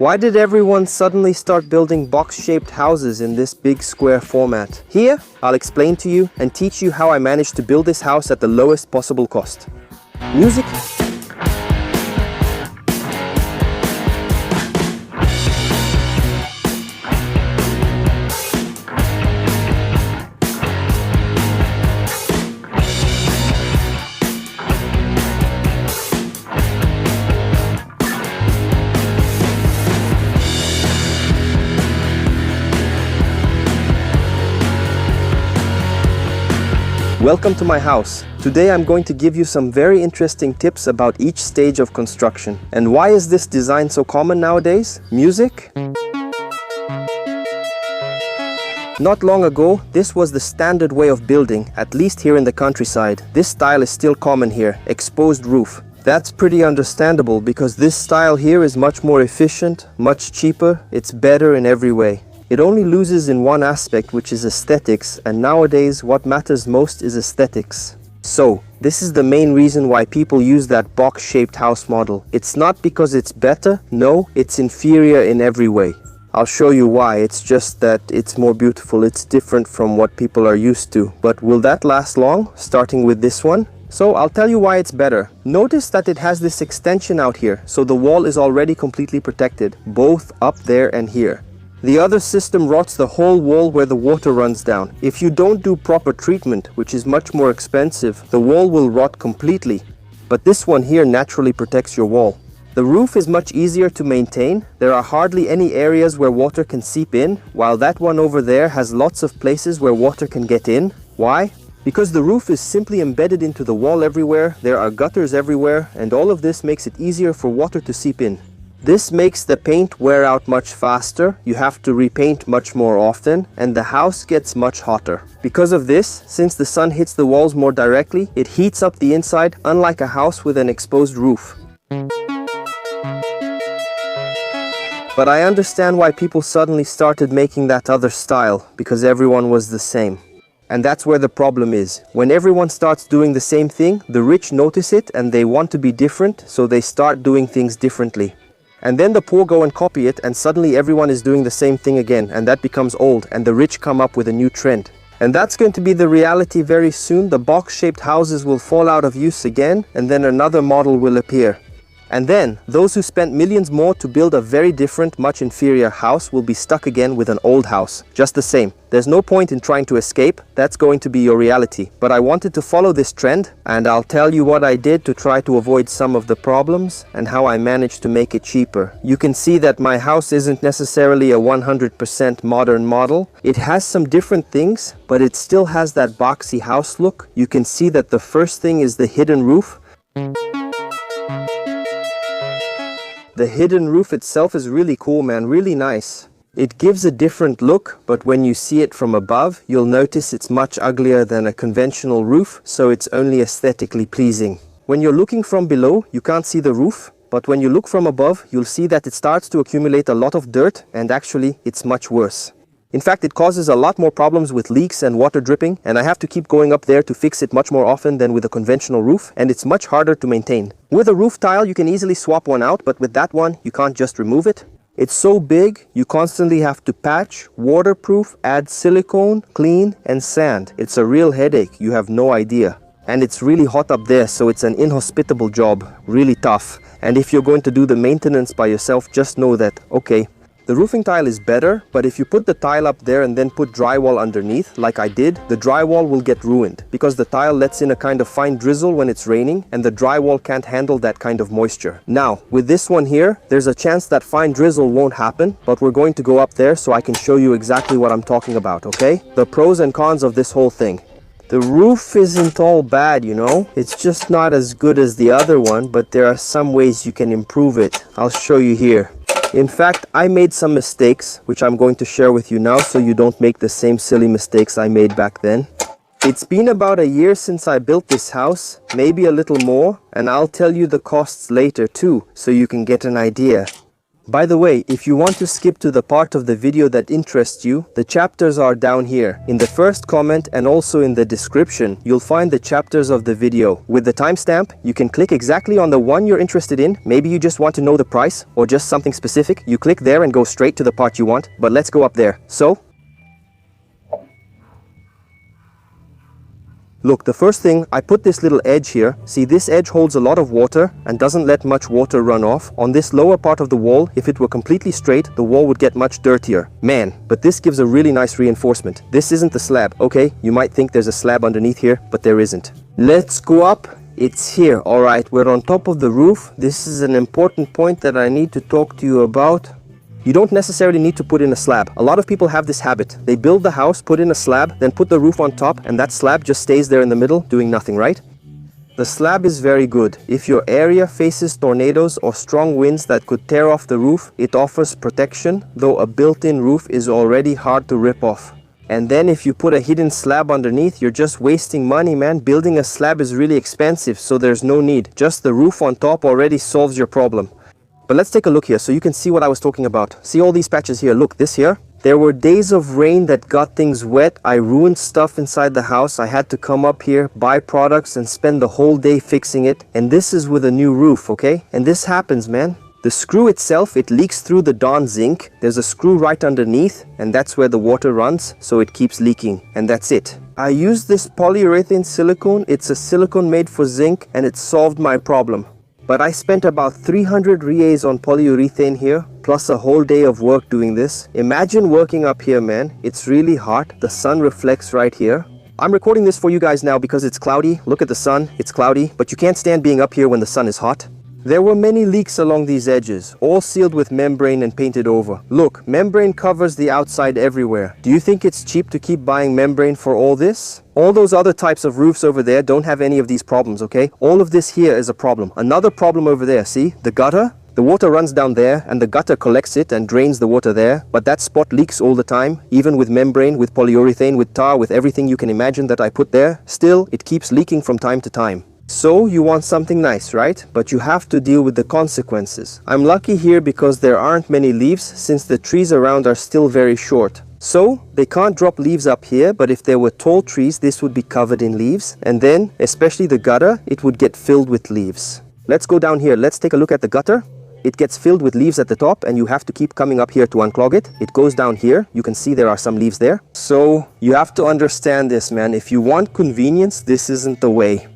Why did everyone suddenly start building box-shaped houses in this big square format? Here, I'll explain to you and teach you how I managed to build this house at the lowest possible cost. Music. Welcome to my house. Today I'm going to give you some very interesting tips about each stage of construction. And why is this design so common nowadays? Music? Not long ago, this was the standard way of building, at least here in the countryside. This style is still common here, exposed roof. That's pretty understandable because this style here is much more efficient, much cheaper, it's better in every way. It only loses in one aspect, which is aesthetics, and nowadays what matters most is aesthetics. So, this is the main reason why people use that box-shaped house model. It's not because it's better, no, it's inferior in every way. I'll show you why, it's just that it's more beautiful, it's different from what people are used to. But will that last long, starting with this one? So I'll tell you why it's better. Notice that it has this extension out here, so the wall is already completely protected, both up there and here. The other system rots the whole wall where the water runs down. If you don't do proper treatment, which is much more expensive, the wall will rot completely. But this one here naturally protects your wall. The roof is much easier to maintain. There are hardly any areas where water can seep in, while that one over there has lots of places where water can get in. Why? Because the roof is simply embedded into the wall everywhere, there are gutters everywhere, and all of this makes it easier for water to seep in. This makes the paint wear out much faster, you have to repaint much more often, and the house gets much hotter. Because of this, since the sun hits the walls more directly, it heats up the inside, unlike a house with an exposed roof. But I understand why people suddenly started making that other style, because everyone was the same. And that's where the problem is. When everyone starts doing the same thing, the rich notice it and they want to be different, so they start doing things differently. And then the poor go and copy it, and suddenly everyone is doing the same thing again, and that becomes old, and the rich come up with a new trend. And that's going to be the reality very soon. The box-shaped houses will fall out of use again, and then another model will appear. And then, those who spent millions more to build a very different, much inferior house will be stuck again with an old house. Just the same. There's no point in trying to escape, that's going to be your reality. But I wanted to follow this trend, and I'll tell you what I did to try to avoid some of the problems, and how I managed to make it cheaper. You can see that my house isn't necessarily a 100% modern model. It has some different things, but it still has that boxy house look. You can see that the first thing is the hidden roof. The hidden roof itself is really cool, man, really nice. It gives a different look, but when you see it from above, you'll notice it's much uglier than a conventional roof, so it's only aesthetically pleasing. When you're looking from below, you can't see the roof, but when you look from above, you'll see that it starts to accumulate a lot of dirt, and actually, it's much worse. In fact, it causes a lot more problems with leaks and water dripping, and I have to keep going up there to fix it much more often than with a conventional roof, and it's much harder to maintain. With a roof tile, you can easily swap one out, but with that one, you can't just remove it. It's so big, you constantly have to patch, waterproof, add silicone, clean, and sand. It's a real headache, you have no idea. And it's really hot up there, so it's an inhospitable job, really tough. And if you're going to do the maintenance by yourself, just know that, okay, the roofing tile is better, but if you put the tile up there and then put drywall underneath, like I did, the drywall will get ruined because the tile lets in a kind of fine drizzle when it's raining, and the drywall can't handle that kind of moisture. Now, with this one here, there's a chance that fine drizzle won't happen, but we're going to go up there so I can show you exactly what I'm talking about, okay? The pros and cons of this whole thing. The roof isn't all bad, you know? It's just not as good as the other one, but there are some ways you can improve it. I'll show you here. In fact, I made some mistakes, which I'm going to share with you now so you don't make the same silly mistakes I made back then. It's been about a year since I built this house, maybe a little more, and I'll tell you the costs later too, so you can get an idea. By the way, if you want to skip to the part of the video that interests you, the chapters are down here. In the first comment and also in the description, you'll find the chapters of the video. With the timestamp, you can click exactly on the one you're interested in. Maybe you just want to know the price or just something specific. You click there and go straight to the part you want. But let's go up there. So, look, the first thing, I put this little edge here. See, this edge holds a lot of water and doesn't let much water run off. On this lower part of the wall, if it were completely straight, the wall would get much dirtier. Man, but this gives a really nice reinforcement. This isn't the slab, okay? You might think there's a slab underneath here, but there isn't. Let's go up. It's here. All right, we're on top of the roof. This is an important point that I need to talk to you about. You don't necessarily need to put in a slab. A lot of people have this habit. They build the house, put in a slab, then put the roof on top, and that slab just stays there in the middle, doing nothing, right? The slab is very good. If your area faces tornadoes or strong winds that could tear off the roof, it offers protection, though a built-in roof is already hard to rip off. And then if you put a hidden slab underneath, you're just wasting money, man. Building a slab is really expensive, so there's no need. Just the roof on top already solves your problem. But let's take a look here so you can see what I was talking about. See all these patches here? Look, this here. There were days of rain that got things wet. I ruined stuff inside the house. I had to come up here, buy products, and spend the whole day fixing it. And this is with a new roof, okay? And this happens, man. The screw itself, it leaks through the Dawn zinc. There's a screw right underneath, and that's where the water runs, so it keeps leaking. And that's it. I used this polyurethane silicone. It's a silicone made for zinc, and it solved my problem. But I spent about 300 reais on polyurethane here, plus a whole day of work doing this. Imagine working up here, man. It's really hot. The sun reflects right here. I'm recording this for you guys now because it's cloudy. Look at the sun. It's cloudy, but you can't stand being up here when the sun is hot. There were many leaks along these edges, all sealed with membrane and painted over. Look, membrane covers the outside everywhere. Do you think it's cheap to keep buying membrane for all this? All those other types of roofs over there don't have any of these problems, okay? All of this here is a problem. Another problem over there, see? The gutter? The water runs down there and the gutter collects it and drains the water there, but that spot leaks all the time, even with membrane, with polyurethane, with tar, with everything you can imagine that I put there. Still, it keeps leaking from time to time. So you want something nice, right? But you have to deal with the consequences. I'm lucky here because there aren't many leaves since the trees around are still very short. So they can't drop leaves up here, but if there were tall trees, this would be covered in leaves. And then, especially the gutter, it would get filled with leaves. Let's go down here. Let's take a look at the gutter. It gets filled with leaves at the top and you have to keep coming up here to unclog it. It goes down here. You can see there are some leaves there. So you have to understand this, man. If you want convenience, this isn't the way.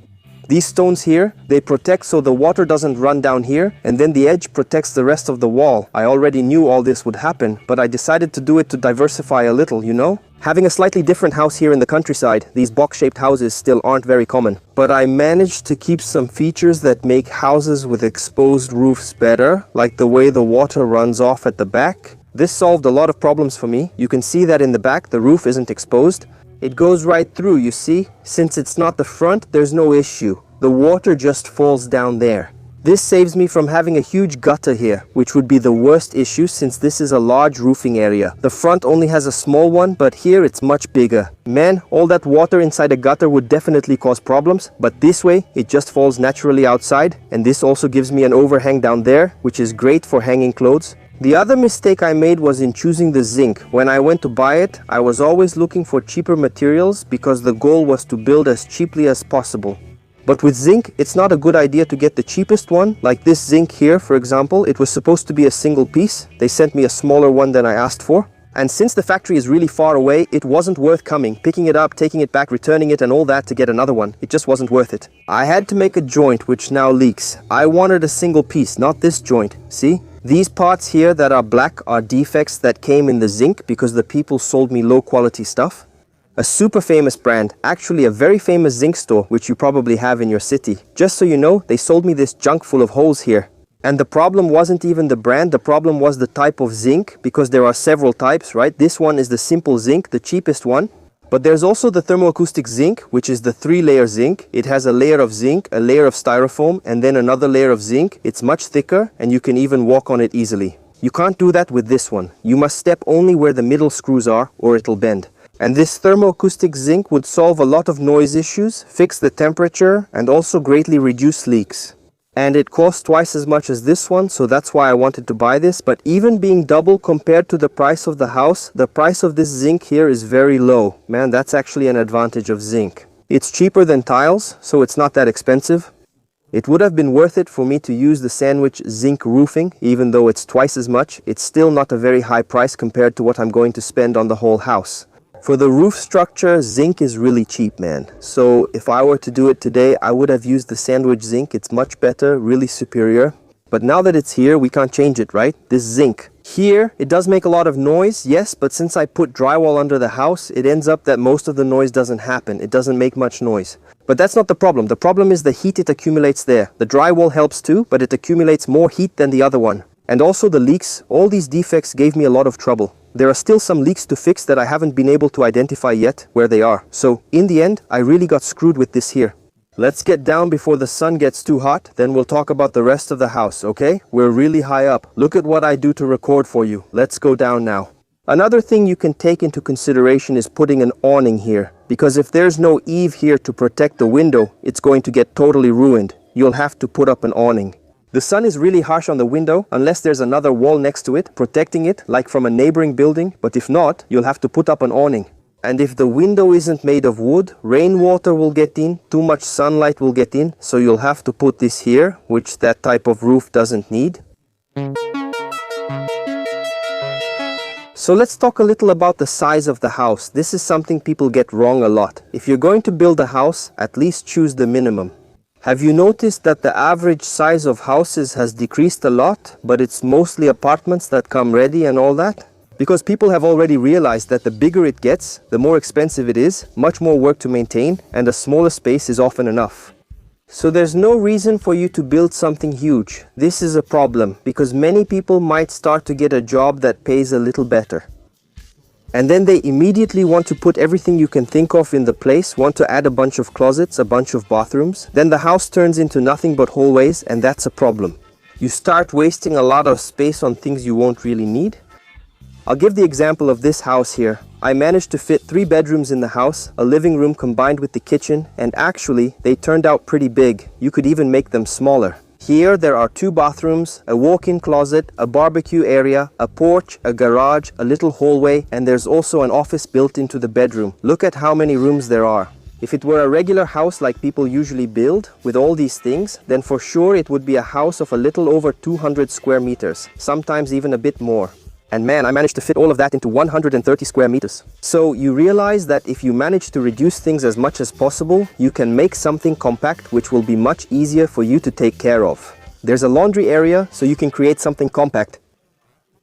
These stones here, they protect so the water doesn't run down here, and then the edge protects the rest of the wall. I already knew all this would happen, but I decided to do it to diversify a little, you know? Having a slightly different house here in the countryside, these box-shaped houses still aren't very common. But I managed to keep some features that make houses with exposed roofs better, like the way the water runs off at the back. This solved a lot of problems for me. You can see that in the back, the roof isn't exposed. It goes right through, you see? Since it's not the front, there's no issue. The water just falls down there. This saves me from having a huge gutter here, which would be the worst issue since this is a large roofing area. The front only has a small one, but here it's much bigger. Man, all that water inside a gutter would definitely cause problems, but this way, it just falls naturally outside, and this also gives me an overhang down there, which is great for hanging clothes. The other mistake I made was in choosing the zinc. When I went to buy it, I was always looking for cheaper materials because the goal was to build as cheaply as possible. But with zinc, it's not a good idea to get the cheapest one. Like this zinc here, for example, it was supposed to be a single piece. They sent me a smaller one than I asked for. And since the factory is really far away, it wasn't worth coming, picking it up, taking it back, returning it and all that to get another one. It just wasn't worth it. I had to make a joint which now leaks. I wanted a single piece, not this joint. See? These parts here that are black are defects that came in the zinc because the people sold me low quality stuff. A super famous brand, actually a very famous zinc store, which you probably have in your city. Just so you know, they sold me this junk full of holes here. And the problem wasn't even the brand, the problem was the type of zinc, because there are several types, right? This one is the simple zinc, the cheapest one. But there's also the thermoacoustic zinc, which is the 3-layer zinc. It has a layer of zinc, a layer of styrofoam, and then another layer of zinc. It's much thicker, and you can even walk on it easily. You can't do that with this one. You must step only where the middle screws are, or it'll bend. And this thermoacoustic zinc would solve a lot of noise issues, fix the temperature, and also greatly reduce leaks. And it costs twice as much as this one, so that's why I wanted to buy this. But even being double compared to the price of the house, the price of this zinc here is very low. Man, that's actually an advantage of zinc. It's cheaper than tiles, so it's not that expensive. It would have been worth it for me to use the Sandwich zinc roofing, even though it's twice as much. It's still not a very high price compared to what I'm going to spend on the whole house. For the roof structure, zinc is really cheap, man. So if I were to do it today, I would have used the Sandwich zinc. It's much better, really superior. But now that it's here, we can't change it, right? This zinc. Here, it does make a lot of noise, yes, but since I put drywall under the house, it ends up that most of the noise doesn't happen. It doesn't make much noise. But that's not the problem. The problem is the heat it accumulates there. The drywall helps too, but it accumulates more heat than the other one. And also the leaks. All these defects gave me a lot of trouble. There are still some leaks to fix that I haven't been able to identify yet where they are. So in the end, I really got screwed with this here. Let's get down before the sun gets too hot, then we'll talk about the rest of the house, okay? We're really high up. Look at what I do to record for you. Let's go down now. Another thing you can take into consideration is putting an awning here. Because if there's no eave here to protect the window, it's going to get totally ruined. You'll have to put up an awning. The sun is really harsh on the window unless there's another wall next to it, protecting it, like from a neighboring building, but if not, you'll have to put up an awning. And if the window isn't made of wood, rainwater will get in, too much sunlight will get in, so you'll have to put this here, which that type of roof doesn't need. So let's talk a little about the size of the house. This is something people get wrong a lot. If you're going to build a house, at least choose the minimum. Have you noticed that the average size of houses has decreased a lot, but it's mostly apartments that come ready and all that? Because people have already realized that the bigger it gets, the more expensive it is, much more work to maintain, and a smaller space is often enough. So there's no reason for you to build something huge. This is a problem, because many people might start to get a job that pays a little better. And then they immediately want to put everything you can think of in the place, want to add a bunch of closets, a bunch of bathrooms. Then the house turns into nothing but hallways, and that's a problem. You start wasting a lot of space on things you won't really need. I'll give the example of this house here. I managed to fit 3 bedrooms in the house, a living room combined with the kitchen, and actually, they turned out pretty big. You could even make them smaller. Here there are 2 bathrooms, a walk-in closet, a barbecue area, a porch, a garage, a little hallway, and there's also an office built into the bedroom. Look at how many rooms there are. If it were a regular house like people usually build, with all these things, then for sure it would be a house of a little over 200 square meters, sometimes even a bit more. And man, I managed to fit all of that into 130 square meters. So you realize that if you manage to reduce things as much as possible, you can make something compact which will be much easier for you to take care of. There's a laundry area, so you can create something compact.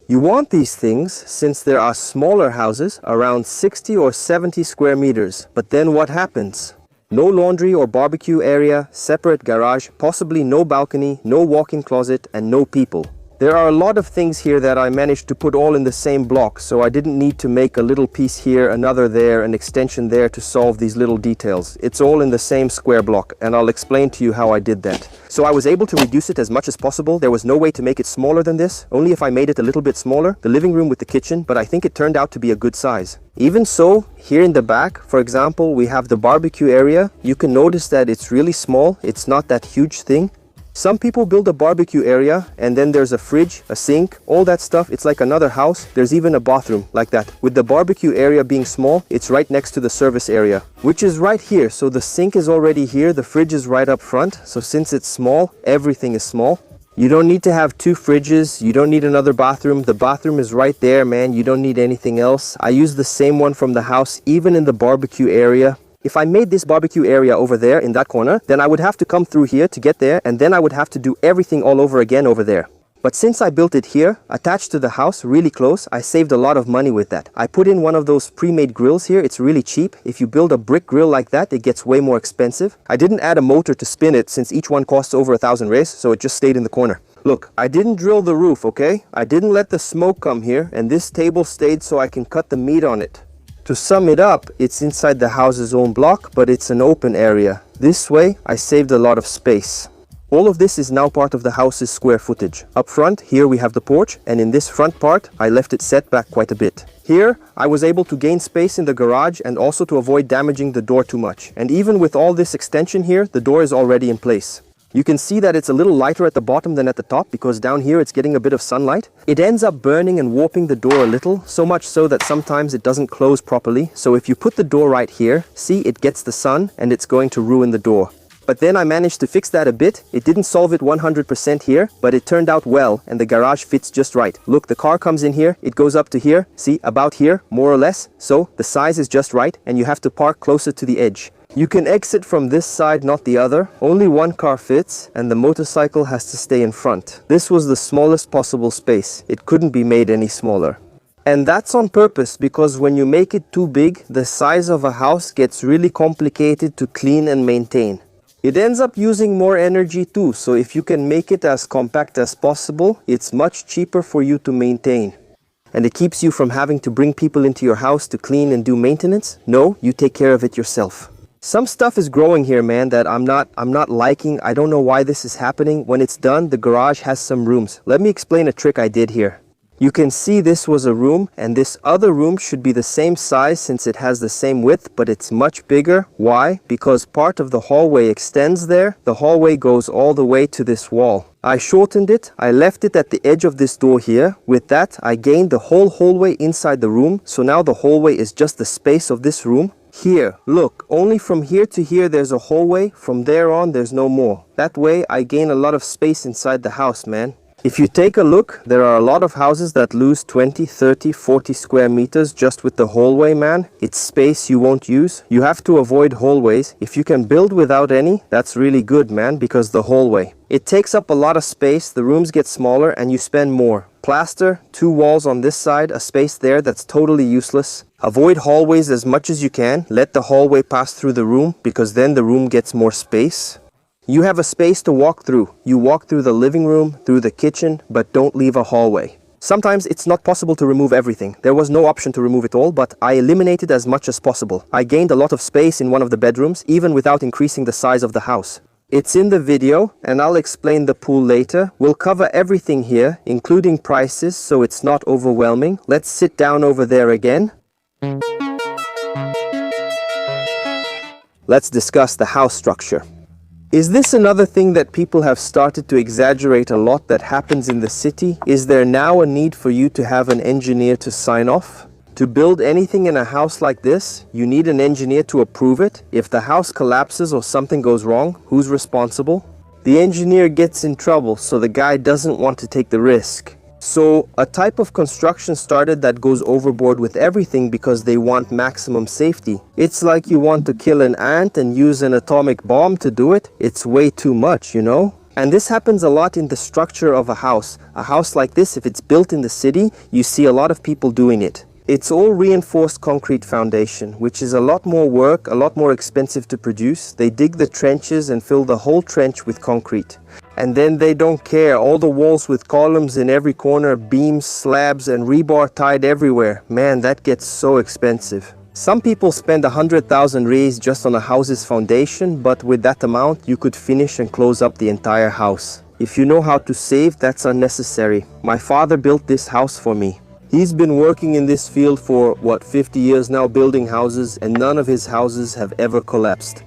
You want these things since there are smaller houses around 60 or 70 square meters. But then what happens? No laundry or barbecue area, separate garage, possibly no balcony, no walk-in closet, and no people. There are a lot of things here that I managed to put all in the same block, so I didn't need to make a little piece here, another there, an extension there to solve these little details. It's all in the same square block, and I'll explain to you how I did that. So I was able to reduce it as much as possible. There was no way to make it smaller than this, only if I made it a little bit smaller, the living room with the kitchen, but I think it turned out to be a good size. Even so, here in the back, for example, we have the barbecue area. You can notice that it's really small, it's not that huge thing. Some people build a barbecue area and then there's a fridge, a sink, all that stuff. It's like another house. There's even a bathroom like that. With the barbecue area being small, it's right next to the service area, which is right here. So the sink is already here. The fridge is right up front. So since it's small, everything is small. You don't need to have 2 fridges. You don't need another bathroom. The bathroom is right there, man. You don't need anything else. I use the same one from the house, even in the barbecue area. If I made this barbecue area over there in that corner, then I would have to come through here to get there, and then I would have to do everything all over again over there. But since I built it here, attached to the house, really close, I saved a lot of money with that. I put in one of those pre-made grills here. It's really cheap. If you build a brick grill like that, it gets way more expensive. I didn't add a motor to spin it since each one costs over 1,000 reais, so it just stayed in the corner. Look, I didn't drill the roof, okay? I didn't let the smoke come here, and this table stayed so I can cut the meat on it. To sum it up, it's inside the house's own block, but it's an open area. This way, I saved a lot of space. All of this is now part of the house's square footage. Up front, here we have the porch, and in this front part, I left it set back quite a bit. Here, I was able to gain space in the garage and also to avoid damaging the door too much. And even with all this extension here, the door is already in place. You can see that it's a little lighter at the bottom than at the top because down here it's getting a bit of sunlight. It ends up burning and warping the door a little, so much so that sometimes it doesn't close properly. So if you put the door right here, see, it gets the sun and it's going to ruin the door. But then I managed to fix that a bit. It didn't solve it 100% here, but it turned out well and the garage fits just right. Look, the car comes in here, it goes up to here, see, about here, more or less. So the size is just right and you have to park closer to the edge. You can exit from this side, not the other. Only one car fits and the motorcycle has to stay in front. This was the smallest possible space. It couldn't be made any smaller. And that's on purpose because when you make it too big, the size of a house gets really complicated to clean and maintain. It ends up using more energy too, so if you can make it as compact as possible, it's much cheaper for you to maintain. And it keeps you from having to bring people into your house to clean and do maintenance. No, you take care of it yourself. Some stuff is growing here, man, that I'm not liking. I don't know why this is happening. When it's done, the garage has some rooms. Let me explain a trick I did here. You can see this was a room, and this other room should be the same size since it has the same width, but it's much bigger. Why? Because part of the hallway extends there. The hallway goes all the way to this wall. I shortened it. I left it at the edge of this door here. With that, I gained the whole hallway inside the room. So now the hallway is just the space of this room. Here, look, only from here to here there's a hallway. From there on, there's no more. That way, I gain a lot of space inside the house, man. If you take a look, there are a lot of houses that lose 20, 30, 40 square meters just with the hallway, man. It's space you won't use. You have to avoid hallways. If you can build without any, that's really good, man, because the hallway. It takes up a lot of space, the rooms get smaller, and you spend more. Plaster, 2 walls on this side, a space there that's totally useless. Avoid hallways as much as you can. Let the hallway pass through the room because then the room gets more space. You have a space to walk through. You walk through the living room, through the kitchen, but don't leave a hallway. Sometimes it's not possible to remove everything. There was no option to remove it all, but I eliminated as much as possible. I gained a lot of space in one of the bedrooms, even without increasing the size of the house. It's in the video, and I'll explain the pool later. We'll cover everything here, including prices, so it's not overwhelming. Let's sit down over there again. Let's discuss the house structure. Is this another thing that people have started to exaggerate a lot that happens in the city? Is there now a need for you to have an engineer to sign off? To build anything in a house like this, you need an engineer to approve it. If the house collapses or something goes wrong, who's responsible? The engineer gets in trouble, so the guy doesn't want to take the risk. So a type of construction started that goes overboard with everything because they want maximum safety. It's like you want to kill an ant and use an atomic bomb to do it. It's way too much, you know? And this happens a lot in the structure of a house. A house like this, if it's built in the city, you see a lot of people doing it. It's all reinforced concrete foundation, which is a lot more work, a lot more expensive to produce. They dig the trenches and fill the whole trench with concrete. And then they don't care, all the walls with columns in every corner, beams, slabs, and rebar tied everywhere. Man, that gets so expensive. Some people spend 100,000 reais just on a house's foundation, but with that amount, you could finish and close up the entire house. If you know how to save, that's unnecessary. My father built this house for me. He's been working in this field for, 50 years now, building houses, and none of his houses have ever collapsed.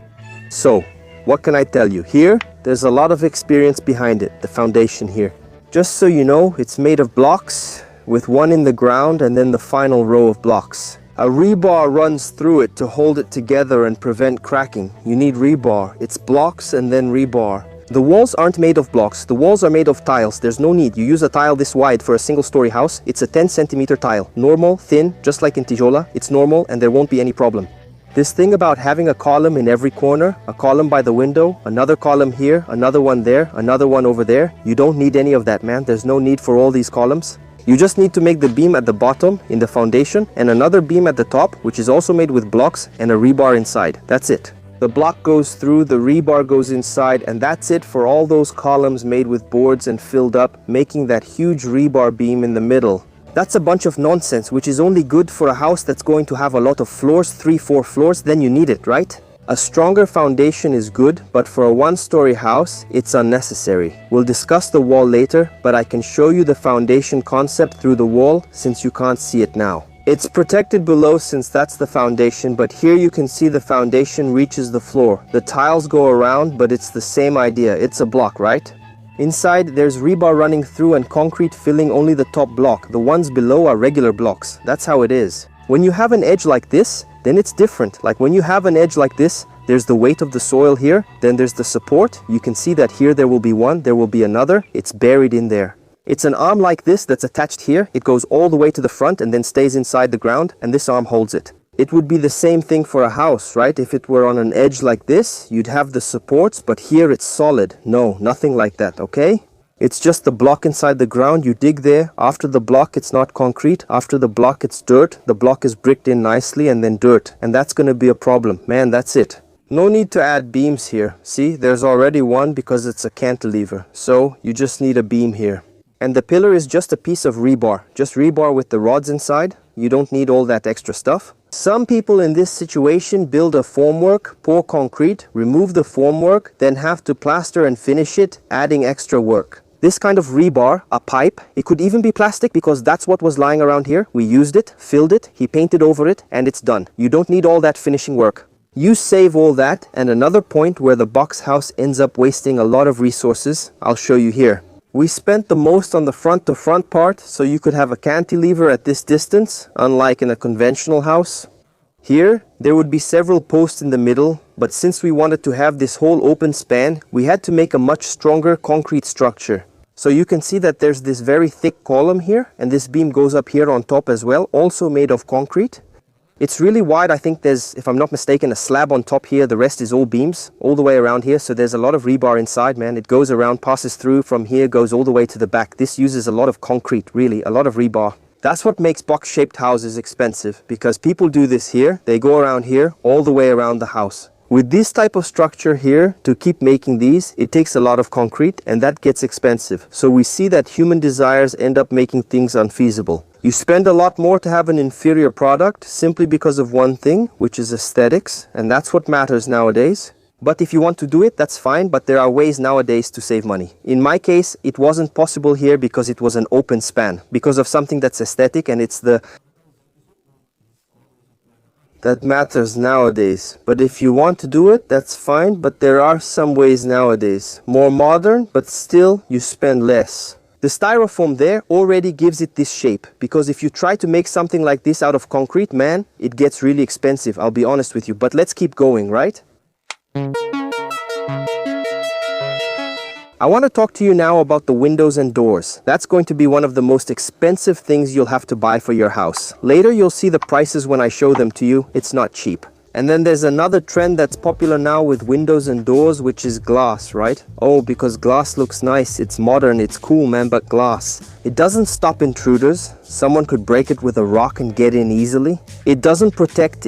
So, what can I tell you? Here, there's a lot of experience behind it, the foundation here. Just so you know, it's made of blocks, with one in the ground and then the final row of blocks. A rebar runs through it to hold it together and prevent cracking. You need rebar. It's blocks and then rebar. The walls aren't made of blocks. The walls are made of tiles. There's no need. You use a tile this wide for a single-story house. It's a 10-centimeter tile. Normal, thin, just like in Tijola. It's normal and there won't be any problem. This thing about having a column in every corner, a column by the window, another column here, another one there, another one over there, you don't need any of that, man. There's no need for all these columns. You just need to make the beam at the bottom in the foundation and another beam at the top, which is also made with blocks, and a rebar inside. That's it. The block goes through, the rebar goes inside, and that's it for all those columns made with boards and filled up, making that huge rebar beam in the middle. That's a bunch of nonsense, which is only good for a house that's going to have a lot of floors, 3-4 floors, then you need it, right? A stronger foundation is good, but for a one-story house, it's unnecessary. We'll discuss the wall later, but I can show you the foundation concept through the wall since you can't see it now. It's protected below since that's the foundation, but here you can see the foundation reaches the floor. The tiles go around, but it's the same idea. It's a block, right? Inside, there's rebar running through and concrete filling only the top block. The ones below are regular blocks. That's how it is. When you have an edge like this, then it's different. Like when you have an edge like this, there's the weight of the soil here, then there's the support. You can see that here there will be one, there will be another. It's buried in there. It's an arm like this that's attached here. It goes all the way to the front and then stays inside the ground, and this arm holds it. It would be the same thing for a house, right? If it were on an edge like this, you'd have the supports, but here it's solid. No, nothing like that, okay? It's just the block inside the ground. You dig there. After the block, it's not concrete. After the block, it's dirt. The block is bricked in nicely and then dirt. And that's going to be a problem. Man, that's it. No need to add beams here. See, there's already one because it's a cantilever. So you just need a beam here. And the pillar is just a piece of rebar. Just rebar with the rods inside. You don't need all that extra stuff. Some people in this situation build a formwork, pour concrete, remove the formwork, then have to plaster and finish it, adding extra work. This kind of rebar, a pipe, it could even be plastic because that's what was lying around here. We used it, filled it, he painted over it, and it's done. You don't need all that finishing work. You save all that, and another point where the box house ends up wasting a lot of resources, I'll show you here. We spent the most on the front-to-front part, so you could have a cantilever at this distance, unlike in a conventional house. Here, there would be several posts in the middle, but since we wanted to have this whole open span, we had to make a much stronger concrete structure. So you can see that there's this very thick column here, and this beam goes up here on top as well, also made of concrete. It's really wide. I think there's, if I'm not mistaken, a slab on top here. The rest is all beams, all the way around here. So there's a lot of rebar inside, man. It goes around, passes through from here, goes all the way to the back. This uses a lot of concrete, really, a lot of rebar. That's what makes box-shaped houses expensive, because people do this here, they go around here, all the way around the house. With this type of structure here, to keep making these, it takes a lot of concrete, and that gets expensive. So we see that human desires end up making things unfeasible. You spend a lot more to have an inferior product simply because of one thing, which is aesthetics, and that's what matters nowadays. But if you want to do it, that's fine, but there are ways nowadays to save money. In my case, it wasn't possible here because it was an open span, because of something that's aesthetic, and it's the that matters nowadays. But if you want to do it, that's fine, but there are some ways nowadays. More modern, but still you spend less. The styrofoam there already gives it this shape, because if you try to make something like this out of concrete, man, it gets really expensive, I'll be honest with you. But let's keep going, right? I want to talk to you now about the windows and doors. That's going to be one of the most expensive things you'll have to buy for your house. Later you'll see the prices when I show them to you. It's not cheap. And then there's another trend that's popular now with windows and doors, which is glass, right? Oh, because glass looks nice, it's modern, it's cool, man, but glass. It doesn't stop intruders. Someone could break it with a rock and get in easily. It doesn't protect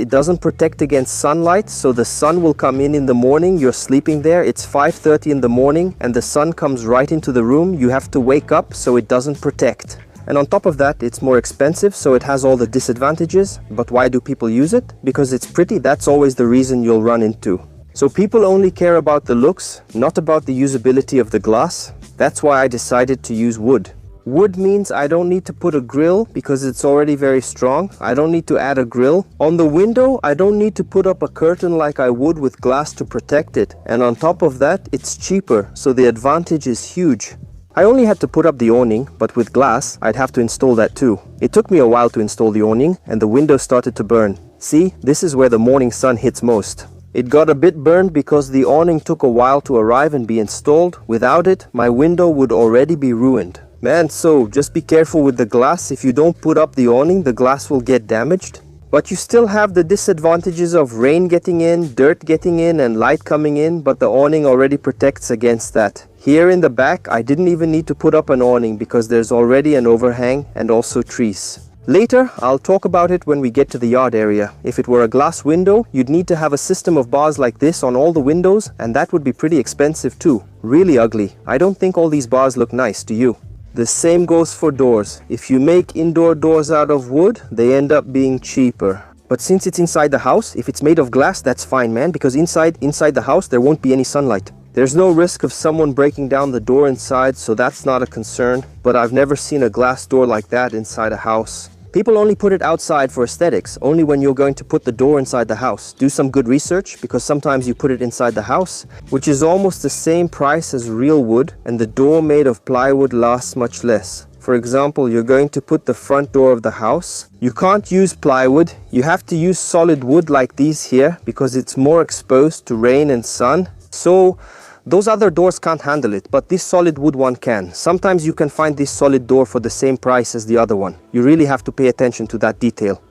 against sunlight, so the sun will come in the morning, you're sleeping there, it's 5:30 in the morning, and the sun comes right into the room, you have to wake up, so it doesn't protect. And on top of that, it's more expensive, so it has all the disadvantages. But why do people use it? Because it's pretty. That's always the reason you'll run into. So people only care about the looks, not about the usability of the glass. That's why I decided to use wood. Wood means I don't need to put a grill because it's already very strong. I don't need to add a grill. On the window, I don't need to put up a curtain like I would with glass to protect it. And on top of that, it's cheaper, so the advantage is huge. I only had to put up the awning, but with glass, I'd have to install that too. It took me a while to install the awning, and the window started to burn. See, this is where the morning sun hits most. It got a bit burned because the awning took a while to arrive and be installed. Without it, my window would already be ruined. Man, so just be careful with the glass. If you don't put up the awning, the glass will get damaged. But you still have the disadvantages of rain getting in, dirt getting in, and light coming in, but the awning already protects against that. Here in the back, I didn't even need to put up an awning because there's already an overhang and also trees. Later, I'll talk about it when we get to the yard area. If it were a glass window, you'd need to have a system of bars like this on all the windows, and that would be pretty expensive too. Really ugly. I don't think all these bars look nice, do you? The same goes for doors. If you make indoor doors out of wood, they end up being cheaper. But since it's inside the house, if it's made of glass, that's fine, man, because inside the house, there won't be any sunlight. There's no risk of someone breaking down the door inside, so that's not a concern. But I've never seen a glass door like that inside a house. People only put it outside for aesthetics, only when you're going to put the door inside the house. Do some good research, because sometimes you put it inside the house, which is almost the same price as real wood, and the door made of plywood lasts much less. For example, you're going to put the front door of the house. You can't use plywood, you have to use solid wood like these here, because it's more exposed to rain and sun. So those other doors can't handle it, but this solid wood one can. Sometimes you can find this solid door for the same price as the other one. You really have to pay attention to that detail.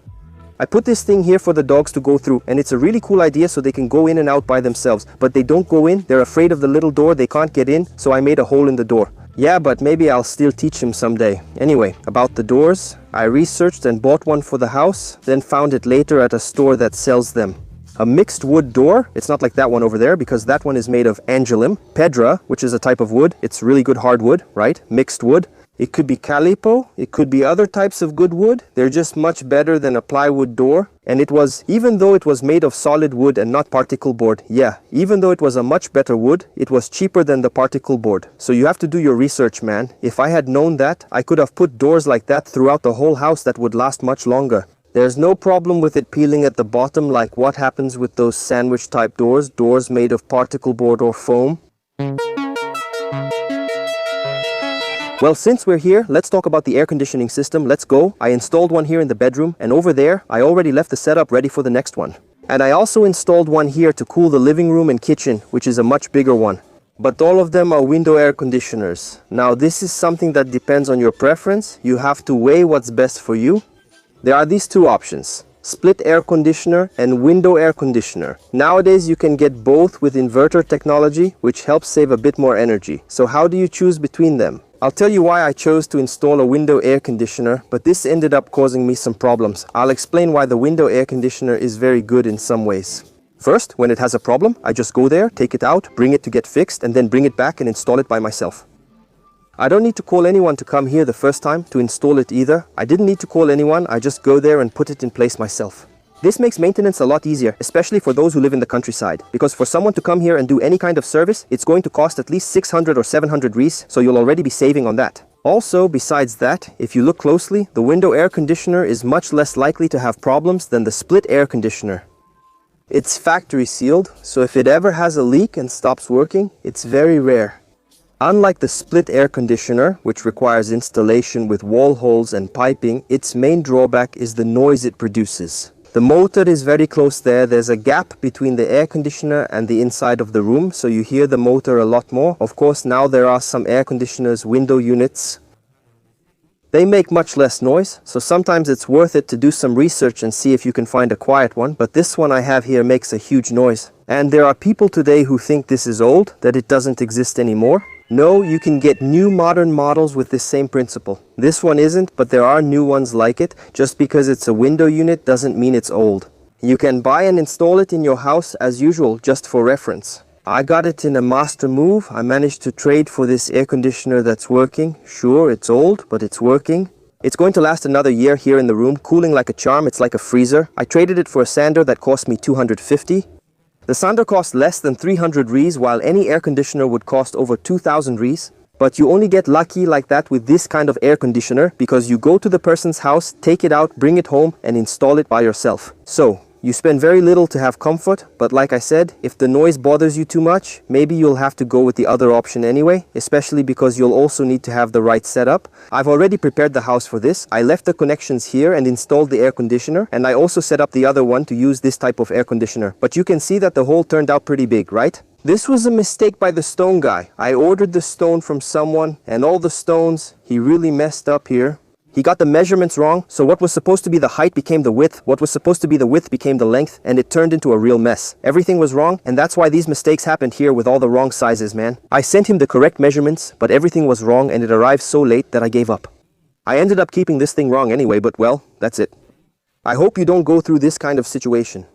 I put this thing here for the dogs to go through, and it's a really cool idea so they can go in and out by themselves. But they don't go in, they're afraid of the little door, they can't get in, so I made a hole in the door. Yeah, but maybe I'll still teach him someday. Anyway, about the doors, I researched and bought one for the house, then found it later at a store that sells them. A mixed wood door, it's not like that one over there because that one is made of angelum. Pedra, which is a type of wood, it's really good hardwood, right? Mixed wood. It could be calipo, it could be other types of good wood. They're just much better than a plywood door. And it was, even though it was made of solid wood and not particle board, yeah, even though it was a much better wood, it was cheaper than the particle board. So you have to do your research, man. If I had known that, I could have put doors like that throughout the whole house that would last much longer. There's no problem with it peeling at the bottom like what happens with those sandwich type doors, doors made of particle board or foam. Well, since we're here, let's talk about the air conditioning system. Let's go. I installed one here in the bedroom, and over there, I already left the setup ready for the next one. And I also installed one here to cool the living room and kitchen, which is a much bigger one. But all of them are window air conditioners. Now, this is something that depends on your preference. You have to weigh what's best for you. There are these two options: split air conditioner and window air conditioner. Nowadays you can get both with inverter technology, which helps save a bit more energy. So how do you choose between them? I'll tell you why I chose to install a window air conditioner, but this ended up causing me some problems. I'll explain why the window air conditioner is very good in some ways. First, when it has a problem, I just go there, take it out, bring it to get fixed, and then bring it back and install it by myself. I don't need to call anyone to come here the first time to install it either. I didn't need to call anyone, I just go there and put it in place myself. This makes maintenance a lot easier, especially for those who live in the countryside, because for someone to come here and do any kind of service, it's going to cost at least 600 or 700 reais, so you'll already be saving on that. Also, besides that, if you look closely, the window air conditioner is much less likely to have problems than the split air conditioner. It's factory sealed, so if it ever has a leak and stops working, it's very rare. Unlike the split air conditioner, which requires installation with wall holes and piping, its main drawback is the noise it produces. The motor is very close there. There's a gap between the air conditioner and the inside of the room, so you hear the motor a lot more. Of course, now there are some air conditioners window units. They make much less noise, so sometimes it's worth it to do some research and see if you can find a quiet one, but this one I have here makes a huge noise. And there are people today who think this is old, that it doesn't exist anymore. No, you can get new modern models with this same principle. This one isn't, but there are new ones like it. Just because it's a window unit doesn't mean it's old. You can buy and install it in your house as usual, just for reference. I got it in a master move. I managed to trade for this air conditioner that's working. Sure, it's old, but it's working. It's going to last another year here in the room, cooling like a charm. It's like a freezer. I traded it for a sander that cost me 250. The sander costs less than 300 reais, while any air conditioner would cost over 2000 reais. But you only get lucky like that with this kind of air conditioner because you go to the person's house, take it out, bring it home, and install it by yourself. So, you spend very little to have comfort, but like I said, if the noise bothers you too much, maybe you'll have to go with the other option anyway, especially because you'll also need to have the right setup. I've already prepared the house for this. I left the connections here and installed the air conditioner, and I also set up the other one to use this type of air conditioner. But you can see that the hole turned out pretty big, right? This was a mistake by the stone guy. I ordered the stone from someone, and all the stones, he really messed up here. He got the measurements wrong, so what was supposed to be the height became the width, what was supposed to be the width became the length, and it turned into a real mess. Everything was wrong, and that's why these mistakes happened here with all the wrong sizes, man. I sent him the correct measurements, but everything was wrong and it arrived so late that I gave up. I ended up keeping this thing wrong anyway, but well, that's it. I hope you don't go through this kind of situation.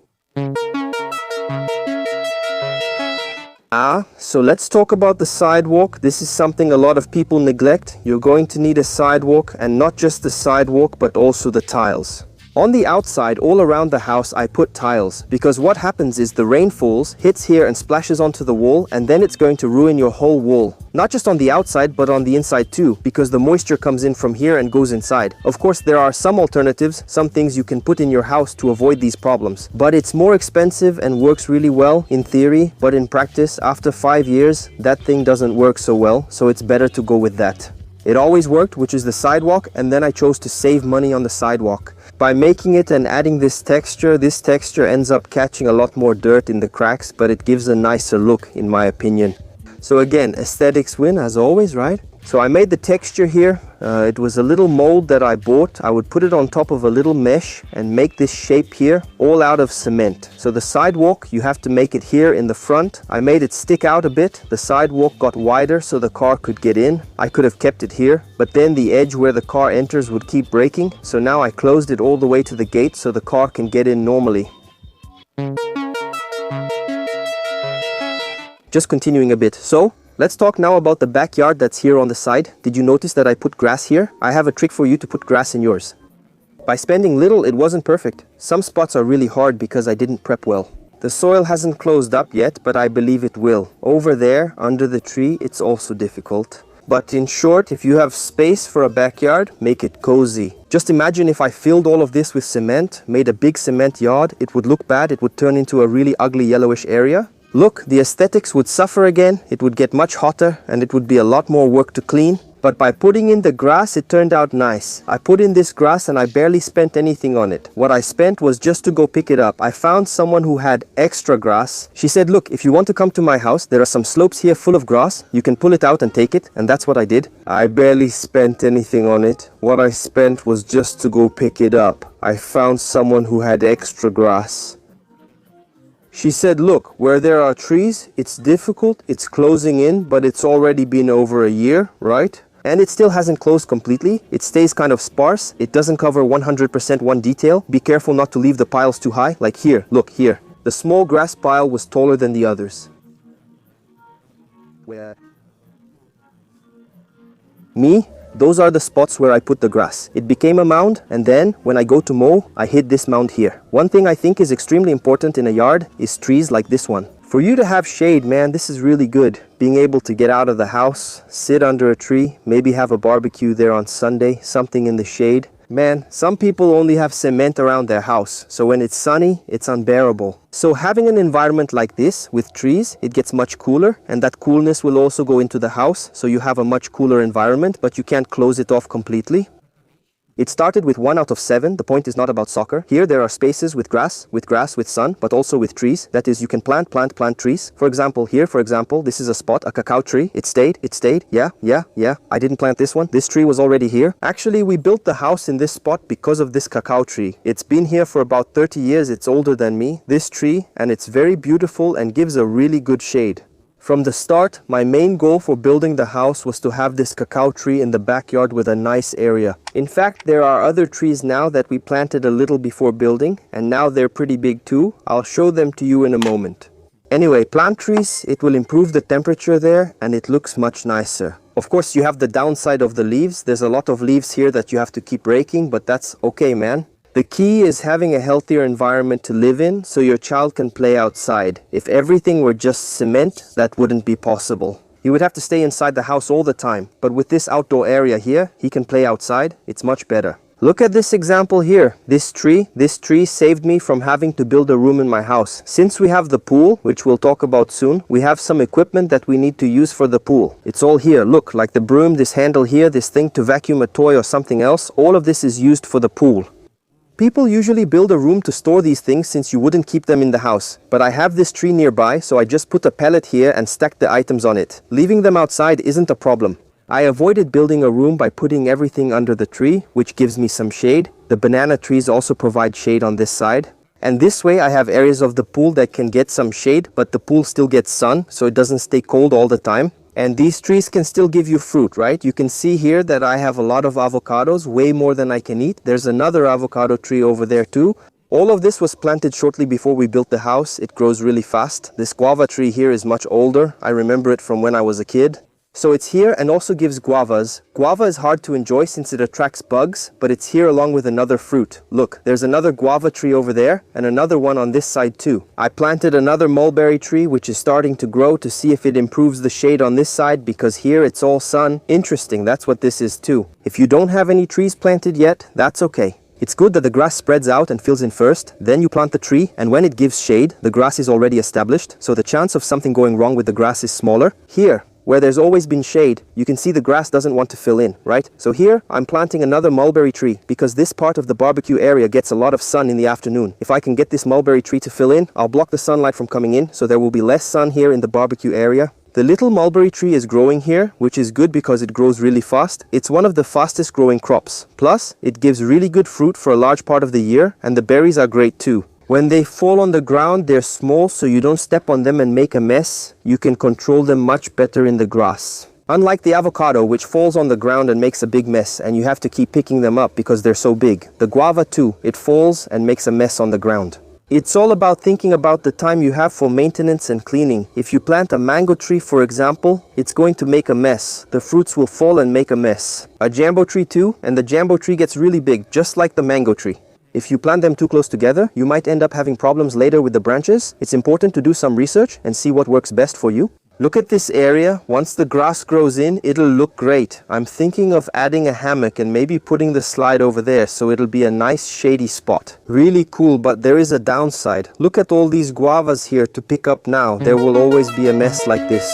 So let's talk about the sidewalk. This is something a lot of people neglect. You're going to need a sidewalk, and not just the sidewalk, but also the tiles. On the outside, all around the house, I put tiles, because what happens is the rain falls, hits here and splashes onto the wall, and then it's going to ruin your whole wall. Not just on the outside, but on the inside too, because the moisture comes in from here and goes inside. Of course, there are some alternatives, some things you can put in your house to avoid these problems. But it's more expensive and works really well in theory, but in practice, after 5 years, that thing doesn't work so well, so it's better to go with that. It always worked, which is the sidewalk, and then I chose to save money on the sidewalk. By making it and adding this texture ends up catching a lot more dirt in the cracks, but it gives a nicer look in my opinion. So again, aesthetics win as always, right? So I made the texture here. It was a little mold that I bought. I would put it on top of a little mesh and make this shape here, all out of cement. So the sidewalk, you have to make it here in the front. I made it stick out a bit. The sidewalk got wider so the car could get in. I could have kept it here, but then the edge where the car enters would keep breaking. So now I closed it all the way to the gate so the car can get in normally. Just continuing a bit. So let's talk now about the backyard that's here on the side. Did you notice that I put grass here? I have a trick for you to put grass in yours. By spending little, it wasn't perfect. Some spots are really hard because I didn't prep well. The soil hasn't closed up yet, but I believe it will. Over there, under the tree, it's also difficult. But in short, if you have space for a backyard, make it cozy. Just imagine if I filled all of this with cement, made a big cement yard, it would look bad, it would turn into a really ugly yellowish area. Look, the aesthetics would suffer again, it would get much hotter, and it would be a lot more work to clean. But by putting in the grass, it turned out nice. I put in this grass and I barely spent anything on it. What I spent was just to go pick it up. I found someone who had extra grass. She said, look, if you want to come to my house, there are some slopes here full of grass. You can pull it out and take it. And that's what I did. I barely spent anything on it. What I spent was just to go pick it up. I found someone who had extra grass. She said, look, where there are trees, it's difficult, it's closing in, but it's already been over a year, right? And it still hasn't closed completely. It stays kind of sparse. It doesn't cover 100% one detail. Be careful not to leave the piles too high. Like here, look here. The small grass pile was taller than the others. Where? Me? Those are the spots where I put the grass. It became a mound, and then, when I go to mow, I hid this mound here. One thing I think is extremely important in a yard is trees like this one. For you to have shade, man, this is really good. Being able to get out of the house, sit under a tree, maybe have a barbecue there on Sunday, something in the shade. Man, some people only have cement around their house, so when it's sunny, it's unbearable. So having an environment like this, with trees, it gets much cooler, and that coolness will also go into the house, so you have a much cooler environment, but you can't close it off completely. It started with 1 out of 7. The point is not about soccer. Here there are spaces with grass, with sun, but also with trees. That is, you can plant trees. For example, here, this is a spot, a cacao tree. It stayed. Yeah. I didn't plant this one. This tree was already here. Actually, we built the house in this spot because of this cacao tree. It's been here for about 30 years. It's older than me. This tree, and it's very beautiful and gives a really good shade. From the start, my main goal for building the house was to have this cacao tree in the backyard with a nice area. In fact, there are other trees now that we planted a little before building, and now they're pretty big too. I'll show them to you in a moment. Anyway, plant trees, it will improve the temperature there, and it looks much nicer. Of course, you have the downside of the leaves. There's a lot of leaves here that you have to keep raking, but that's okay, man. The key is having a healthier environment to live in so your child can play outside. If everything were just cement, that wouldn't be possible. He would have to stay inside the house all the time, but with this outdoor area here, he can play outside. It's much better. Look at this example here. This tree saved me from having to build a room in my house. Since we have the pool, which we'll talk about soon, we have some equipment that we need to use for the pool. It's all here. Look, like the broom, this handle here, this thing to vacuum a toy or something else. All of this is used for the pool. People usually build a room to store these things since you wouldn't keep them in the house. But I have this tree nearby, so I just put a pallet here and stacked the items on it. Leaving them outside isn't a problem. I avoided building a room by putting everything under the tree, which gives me some shade. The banana trees also provide shade on this side. And this way I have areas of the pool that can get some shade, but the pool still gets sun, so it doesn't stay cold all the time. And these trees can still give you fruit, right? You can see here that I have a lot of avocados, way more than I can eat. There's another avocado tree over there too. All of this was planted shortly before we built the house. It grows really fast. This guava tree here is much older. I remember it from when I was a kid. So it's here and also gives guavas. Guava is hard to enjoy since it attracts bugs, but it's here along with another fruit. Look, there's another guava tree over there and another one on this side too. I planted another mulberry tree which is starting to grow to see if it improves the shade on this side, because here it's all sun. Interesting, that's what this is too. If you don't have any trees planted yet, that's okay. It's good that the grass spreads out and fills in first, then you plant the tree, and when it gives shade, the grass is already established, so the chance of something going wrong with the grass is smaller. Here, where there's always been shade, you can see the grass doesn't want to fill in, right? So here, I'm planting another mulberry tree because this part of the barbecue area gets a lot of sun in the afternoon. If I can get this mulberry tree to fill in, I'll block the sunlight from coming in, so there will be less sun here in the barbecue area. The little mulberry tree is growing here, which is good because it grows really fast. It's one of the fastest growing crops. Plus, it gives really good fruit for a large part of the year, and the berries are great too. When they fall on the ground, they're small, so you don't step on them and make a mess. You can control them much better in the grass. Unlike the avocado, which falls on the ground and makes a big mess, and you have to keep picking them up because they're so big. The guava too, it falls and makes a mess on the ground. It's all about thinking about the time you have for maintenance and cleaning. If you plant a mango tree, for example, it's going to make a mess. The fruits will fall and make a mess. A jambo tree too, and the jambo tree gets really big, just like the mango tree. If you plant them too close together, you might end up having problems later with the branches. It's important to do some research and see what works best for you. Look at this area. Once the grass grows in, it'll look great. I'm thinking of adding a hammock and maybe putting the slide over there so it'll be a nice shady spot. Really cool, but there is a downside. Look at all these guavas here to pick up now. There will always be a mess like this.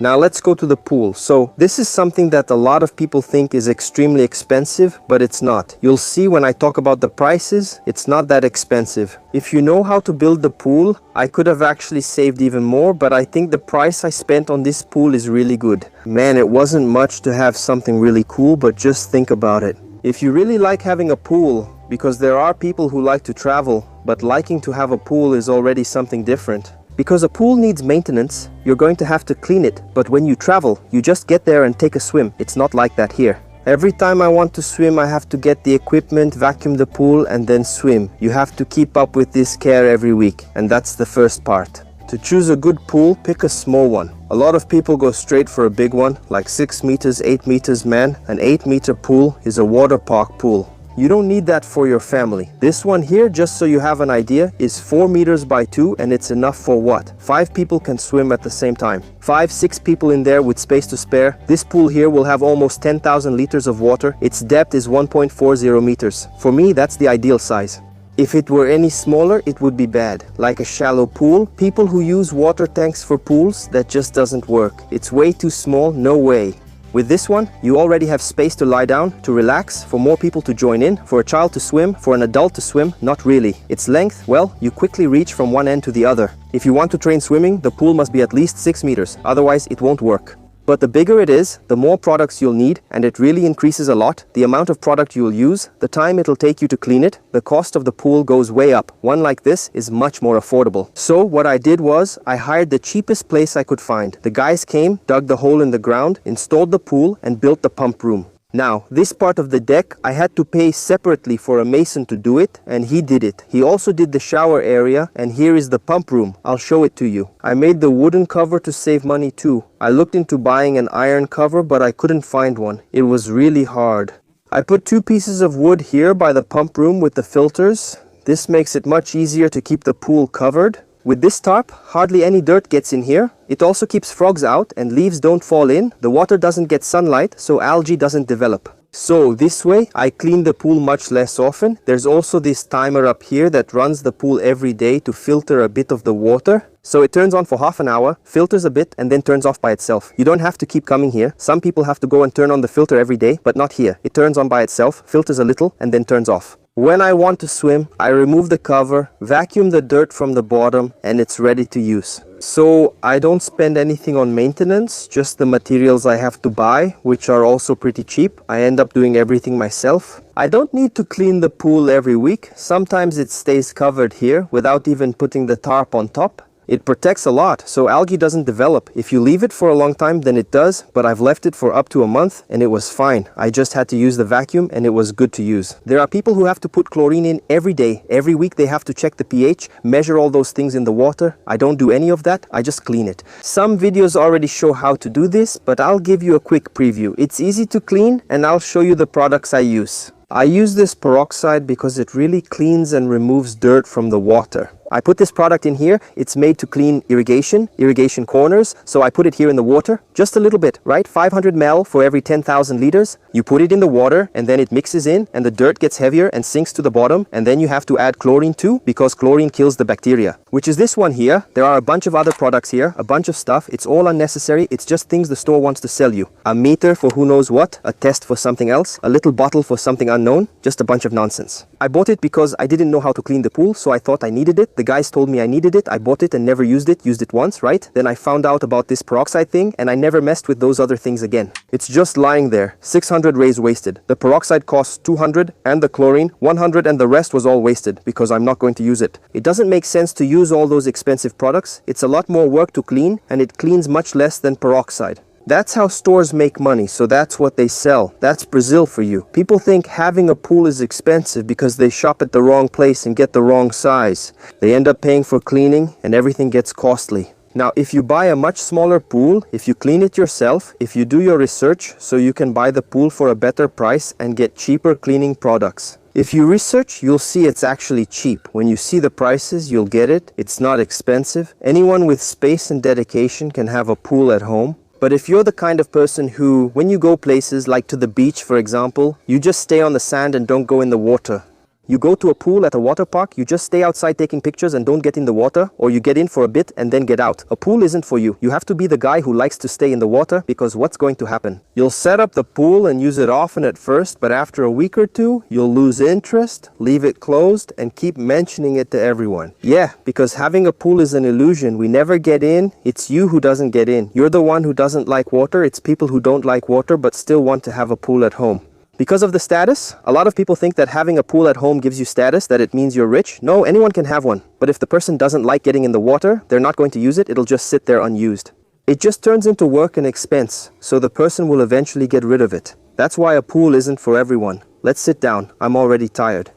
Now let's go to the pool. So this is something that a lot of people think is extremely expensive, but it's not. You'll see when I talk about the prices, it's not that expensive. If you know how to build the pool, I could have actually saved even more, but I think the price I spent on this pool is really good. Man, it wasn't much to have something really cool, but just think about it. If you really like having a pool, because there are people who like to travel, but liking to have a pool is already something different. Because a pool needs maintenance, you're going to have to clean it, but when you travel, you just get there and take a swim. It's not like that here. Every time I want to swim, I have to get the equipment, vacuum the pool, and then swim. You have to keep up with this care every week, and that's the first part. To choose a good pool, pick a small one. A lot of people go straight for a big one, like 6 meters, 8 meters, man. An 8-meter pool is a water park pool. You don't need that for your family. This one here, just so you have an idea, is 4 meters by 2, and it's enough for what? 5 people can swim at the same time. 5-6 people in there with space to spare. This pool here will have almost 10,000 liters of water. Its depth is 1.40 meters. For me, that's the ideal size. If it were any smaller, it would be bad. Like a shallow pool, people who use water tanks for pools, that just doesn't work. It's way too small, no way. With this one, you already have space to lie down, to relax, for more people to join in, for a child to swim, for an adult to swim, not really. Its length, well, you quickly reach from one end to the other. If you want to train swimming, the pool must be at least 6 meters, otherwise it won't work. But the bigger it is, the more products you'll need, and it really increases a lot. The amount of product you'll use, the time it'll take you to clean it, the cost of the pool goes way up. One like this is much more affordable. So what I did was, I hired the cheapest place I could find. The guys came, dug the hole in the ground, installed the pool, and built the pump room. Now, this part of the deck, I had to pay separately for a mason to do it, and he did it. He also did the shower area, and here is the pump room. I'll show it to you. I made the wooden cover to save money too. I looked into buying an iron cover, but I couldn't find one. It was really hard. I put 2 pieces of wood here by the pump room with the filters. This makes it much easier to keep the pool covered. With this tarp, hardly any dirt gets in here. It also keeps frogs out and leaves don't fall in. The water doesn't get sunlight, so algae doesn't develop. So this way, I clean the pool much less often. There's also this timer up here that runs the pool every day to filter a bit of the water. So it turns on for half an hour, filters a bit, and then turns off by itself. You don't have to keep coming here. Some people have to go and turn on the filter every day, but not here. It turns on by itself, filters a little, and then turns off. When I want to swim, I remove the cover, vacuum the dirt from the bottom, and it's ready to use. So I don't spend anything on maintenance, just the materials I have to buy, which are also pretty cheap. I end up doing everything myself. I don't need to clean the pool every week. Sometimes it stays covered here without even putting the tarp on top. It protects a lot, so algae doesn't develop. If you leave it for a long time, then it does, but I've left it for up to a month and it was fine. I just had to use the vacuum and it was good to use. There are people who have to put chlorine in every day. Every week they have to check the pH, measure all those things in the water. I don't do any of that, I just clean it. Some videos already show how to do this, but I'll give you a quick preview. It's easy to clean and I'll show you the products I use. I use this peroxide because it really cleans and removes dirt from the water. I put this product in here. It's made to clean irrigation corners. So I put it here in the water, just a little bit, right? 500 ml for every 10,000 liters. You put it in the water and then it mixes in and the dirt gets heavier and sinks to the bottom. And then you have to add chlorine too, because chlorine kills the bacteria, which is this one here. There are a bunch of other products here, a bunch of stuff. It's all unnecessary. It's just things the store wants to sell you. A meter for who knows what, a test for something else, a little bottle for something unknown, just a bunch of nonsense. I bought it because I didn't know how to clean the pool, so I thought I needed it. The guys told me I needed it. I bought it and never used it once, right? Then I found out about this peroxide thing and I never messed with those other things again. It's just lying there. 600 rays wasted. The peroxide costs 200 and the chlorine 100 and the rest was all wasted because I'm not going to use it. It doesn't make sense to use all those expensive products. It's a lot more work to clean and it cleans much less than peroxide. That's how stores make money, so that's what they sell. That's Brazil for you. People think having a pool is expensive because they shop at the wrong place and get the wrong size. They end up paying for cleaning and everything gets costly. Now, if you buy a much smaller pool, if you clean it yourself, if you do your research, so you can buy the pool for a better price and get cheaper cleaning products. If you research, you'll see it's actually cheap. When you see the prices, you'll get it. It's not expensive. Anyone with space and dedication can have a pool at home. But if you're the kind of person who, when you go places like to the beach, for example, you just stay on the sand and don't go in the water. You go to a pool at a water park, you just stay outside taking pictures and don't get in the water, or you get in for a bit and then get out. A pool isn't for you. You have to be the guy who likes to stay in the water, because what's going to happen? You'll set up the pool and use it often at first, but after a week or two, you'll lose interest, leave it closed, and keep mentioning it to everyone. Yeah, because having a pool is an illusion. We never get in. It's you who doesn't get in. You're the one who doesn't like water. It's people who don't like water but still want to have a pool at home. Because of the status, a lot of people think that having a pool at home gives you status, that it means you're rich. No, anyone can have one. But if the person doesn't like getting in the water, they're not going to use it, it'll just sit there unused. It just turns into work and expense, so the person will eventually get rid of it. That's why a pool isn't for everyone. Let's sit down. I'm already tired.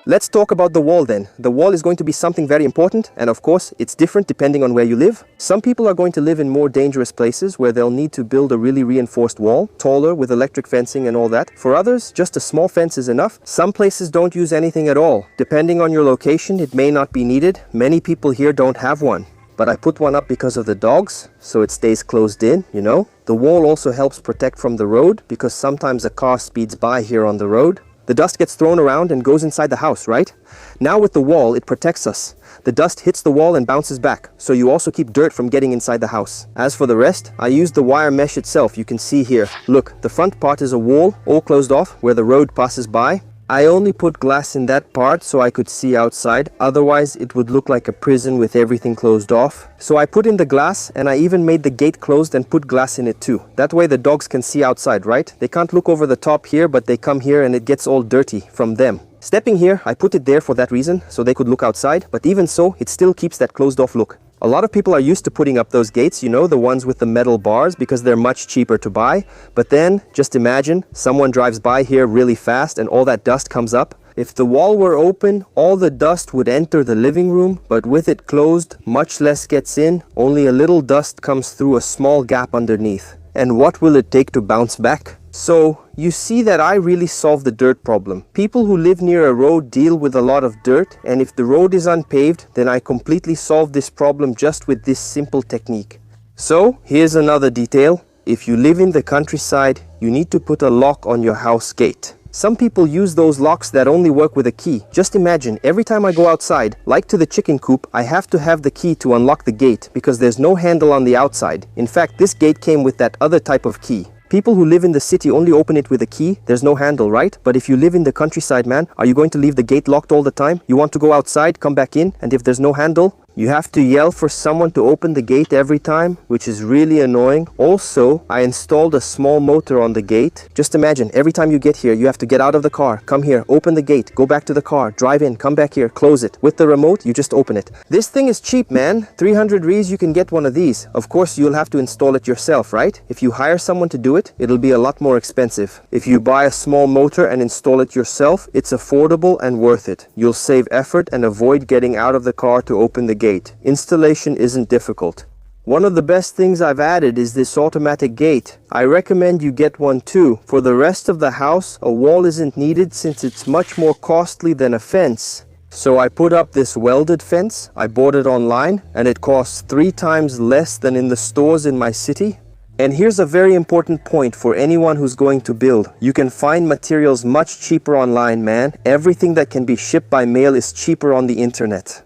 Let's talk about the wall then. The wall is going to be something very important, and of course, it's different depending on where you live. Some people are going to live in more dangerous places where they'll need to build a really reinforced wall, taller with electric fencing and all that. For others, just a small fence is enough. Some places don't use anything at all. Depending on your location, it may not be needed. Many people here don't have one. But I put one up because of the dogs, so it stays closed in, you know. The wall also helps protect from the road, because sometimes a car speeds by here on the road. The dust gets thrown around and goes inside the house, right? Now with the wall, it protects us. The dust hits the wall and bounces back, so you also keep dirt from getting inside the house. As for the rest, I used the wire mesh itself. You can see here. Look, the front part is a wall, all closed off, where the road passes by. I only put glass in that part so I could see outside, otherwise it would look like a prison with everything closed off. So I put in the glass, and I even made the gate closed and put glass in it too. That way the dogs can see outside, right? They can't look over the top here, but they come here and it gets all dirty from them. Stepping here, I put it there for that reason, so they could look outside, but even so, it still keeps that closed off look. A lot of people are used to putting up those gates, you know, the ones with the metal bars, because they're much cheaper to buy. But then, just imagine, someone drives by here really fast and all that dust comes up. If the wall were open, all the dust would enter the living room, but with it closed, much less gets in, only a little dust comes through a small gap underneath. And what will it take to bounce back? So, you see that I really solved the dirt problem. People who live near a road deal with a lot of dirt, and if the road is unpaved, then I completely solved this problem just with this simple technique. So, here's another detail. If you live in the countryside, you need to put a lock on your house gate. Some people use those locks that only work with a key. Just imagine, every time I go outside, like to the chicken coop, I have to have the key to unlock the gate because there's no handle on the outside. In fact, this gate came with that other type of key. People who live in the city only open it with a key. There's no handle, right? But if you live in the countryside, man, are you going to leave the gate locked all the time? You want to go outside, come back in, and if there's no handle, You have to yell for someone to open the gate every time, which is really annoying. Also, I installed a small motor on the gate. Just imagine, every time you get here, you have to get out of the car, come here, open the gate, go back to the car, drive in, come back here, close it. With the remote, you just open it. This thing is cheap, man. 300 Rs, you can get one of these. Of course, you'll have to install it yourself, right? If you hire someone to do it, it'll be a lot more expensive. If you buy a small motor and install it yourself, it's affordable and worth it. You'll save effort and avoid getting out of the car to open the gate. Installation isn't difficult. One of the best things I've added is this automatic gate. I recommend you get one too. For the rest of the house, a wall isn't needed since it's much more costly than a fence. So I put up this welded fence. I bought it online and it costs 3 times less than in the stores in my city. And here's a very important point for anyone who's going to build. You can find materials much cheaper online, man. Everything that can be shipped by mail is cheaper on the internet.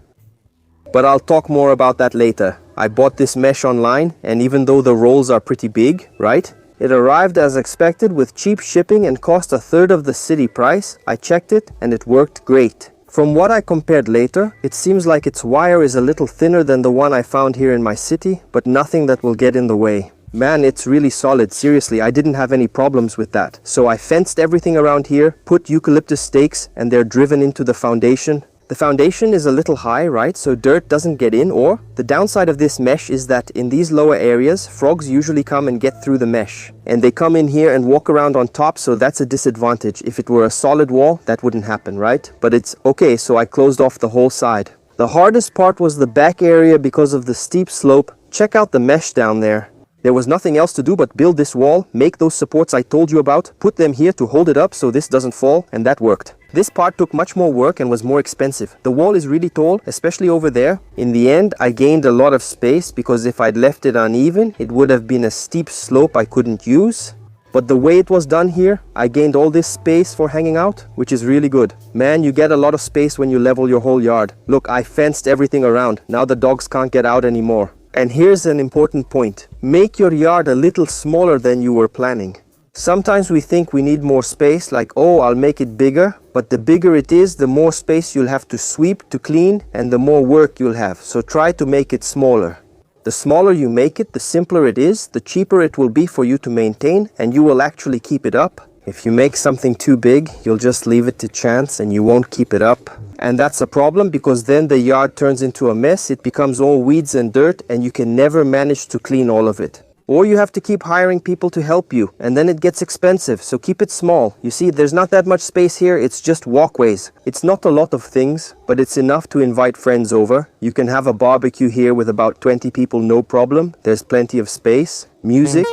But I'll talk more about that later. I bought this mesh online, and even though the rolls are pretty big, right? It arrived as expected with cheap shipping and cost 1/3 of the city price. I checked it and it worked great. From what I compared later, it seems like its wire is a little thinner than the one I found here in my city, but nothing that will get in the way. Man, it's really solid. Seriously, I didn't have any problems with that. So I fenced everything around here, put eucalyptus stakes, and they're driven into the foundation. The foundation is a little high, right, so dirt doesn't get in, or the downside of this mesh is that in these lower areas, frogs usually come and get through the mesh. And they come in here and walk around on top, so that's a disadvantage. If it were a solid wall, that wouldn't happen, right? But it's okay, so I closed off the whole side. The hardest part was the back area because of the steep slope. Check out the mesh down there. There was nothing else to do but build this wall, make those supports I told you about, put them here to hold it up so this doesn't fall, and that worked. This part took much more work and was more expensive. The wall is really tall, especially over there. In the end, I gained a lot of space because if I'd left it uneven, it would have been a steep slope I couldn't use. But the way it was done here, I gained all this space for hanging out, which is really good. Man, you get a lot of space when you level your whole yard. Look, I fenced everything around. Now the dogs can't get out anymore. And here's an important point. Make your yard a little smaller than you were planning. Sometimes we think we need more space, like, oh, I'll make it bigger. But the bigger it is, the more space you'll have to sweep, to clean, and the more work you'll have. So try to make it smaller. The smaller you make it, the simpler it is, the cheaper it will be for you to maintain, and you will actually keep it up. If you make something too big, you'll just leave it to chance and you won't keep it up. And that's a problem because then the yard turns into a mess, it becomes all weeds and dirt, and you can never manage to clean all of it. Or you have to keep hiring people to help you, and then it gets expensive, so keep it small. You see, there's not that much space here, it's just walkways. It's not a lot of things, but it's enough to invite friends over. You can have a barbecue here with about 20 people, no problem. There's plenty of space. Music.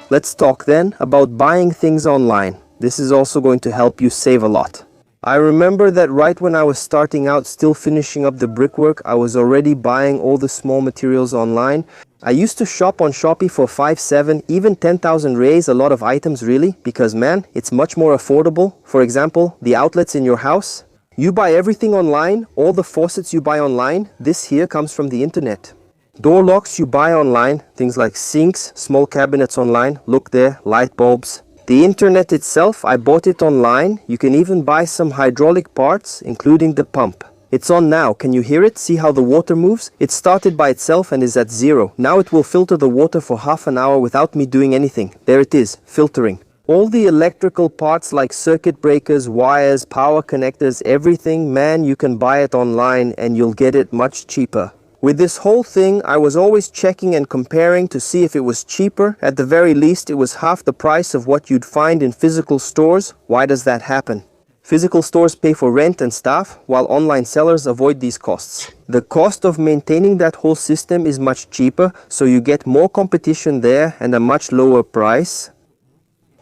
Let's talk then about buying things online. This is also going to help you save a lot. I remember that right when I was starting out, still finishing up the brickwork, I was already buying all the small materials online. I used to shop on Shopee for 5, 7, even 10,000 Rs, a lot of items really, because man, it's much more affordable. For example, the outlets in your house. You buy everything online, all the faucets you buy online, this here comes from the internet. Door locks you buy online, things like sinks, small cabinets online, look there, light bulbs. The internet itself, I bought it online. You can even buy some hydraulic parts, including the pump. It's on now. Can you hear it? See how the water moves? It started by itself and is at 0. Now it will filter the water for half an hour without me doing anything. There it is, filtering. All the electrical parts like circuit breakers, wires, power connectors, everything, man, you can buy it online and you'll get it much cheaper. With this whole thing, I was always checking and comparing to see if it was cheaper. At the very least, it was half the price of what you'd find in physical stores. Why does that happen? Physical stores pay for rent and staff, while online sellers avoid these costs. The cost of maintaining that whole system is much cheaper, so you get more competition there and a much lower price.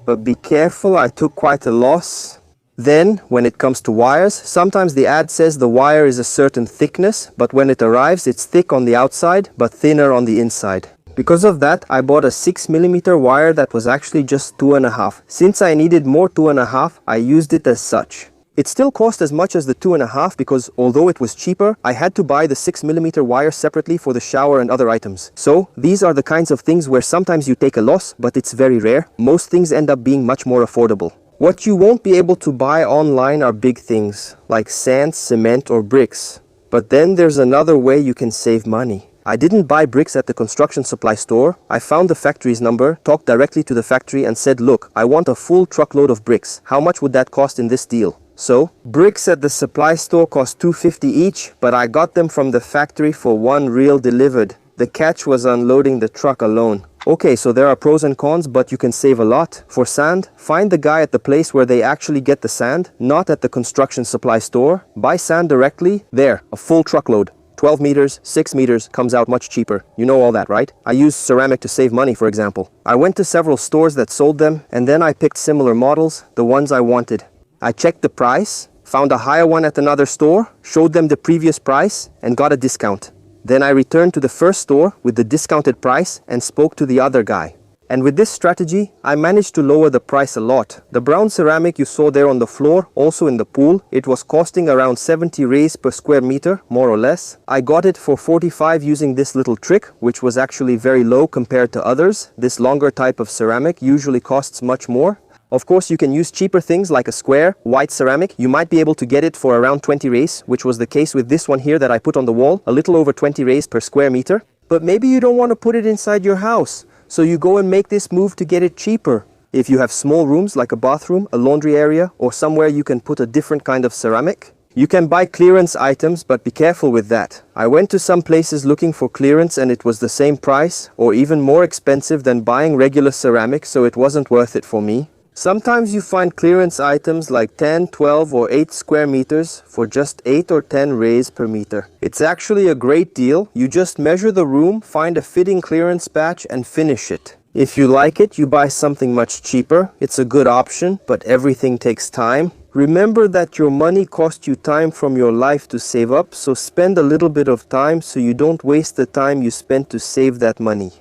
But be careful, I took quite a loss. Then, when it comes to wires, sometimes the ad says the wire is a certain thickness, but when it arrives, it's thick on the outside, but thinner on the inside. Because of that, I bought a 6mm wire that was actually just 2.5. Since I needed more 2.5, I used it as such. It still cost as much as the 2.5 because although it was cheaper, I had to buy the 6mm wire separately for the shower and other items. So, these are the kinds of things where sometimes you take a loss, but it's very rare. Most things end up being much more affordable. What you won't be able to buy online are big things, like sand, cement, or bricks. But then there's another way you can save money. I didn't buy bricks at the construction supply store. I found the factory's number, talked directly to the factory and said, look, I want a full truckload of bricks. How much would that cost in this deal? So, bricks at the supply store cost $2.50 each, but I got them from the factory for $1 delivered. The catch was unloading the truck alone. Okay, so there are pros and cons, but you can save a lot. For sand, find the guy at the place where they actually get the sand, not at the construction supply store. Buy sand directly. There, a full truckload. 12 meters, 6 meters, comes out much cheaper. You know all that, right? I used ceramic to save money, for example. I went to several stores that sold them, and then I picked similar models, the ones I wanted. I checked the price, found a higher one at another store, showed them the previous price, and got a discount. Then I returned to the first store with the discounted price and spoke to the other guy. And with this strategy, I managed to lower the price a lot. The brown ceramic you saw there on the floor, also in the pool, it was costing around 70 reais per square meter, more or less. I got it for 45 using this little trick, which was actually very low compared to others. This longer type of ceramic usually costs much more. Of course, you can use cheaper things like a square, white ceramic. You might be able to get it for around 20 reais, which was the case with this one here that I put on the wall, a little over 20 reais per square meter. But maybe you don't want to put it inside your house, so you go and make this move to get it cheaper. If you have small rooms like a bathroom, a laundry area, or somewhere you can put a different kind of ceramic, you can buy clearance items, but be careful with that. I went to some places looking for clearance and it was the same price, or even more expensive than buying regular ceramic, so it wasn't worth it for me. Sometimes you find clearance items like 10, 12 or 8 square meters for just 8 or 10 reais per meter. It's actually a great deal. You just measure the room, find a fitting clearance batch and finish it. If you like it, you buy something much cheaper. It's a good option, but everything takes time. Remember that your money cost you time from your life to save up, so spend a little bit of time so you don't waste the time you spent to save that money.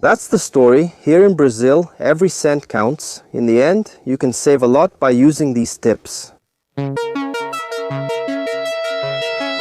That's the story. Here in Brazil, every cent counts. In the end, you can save a lot by using these tips.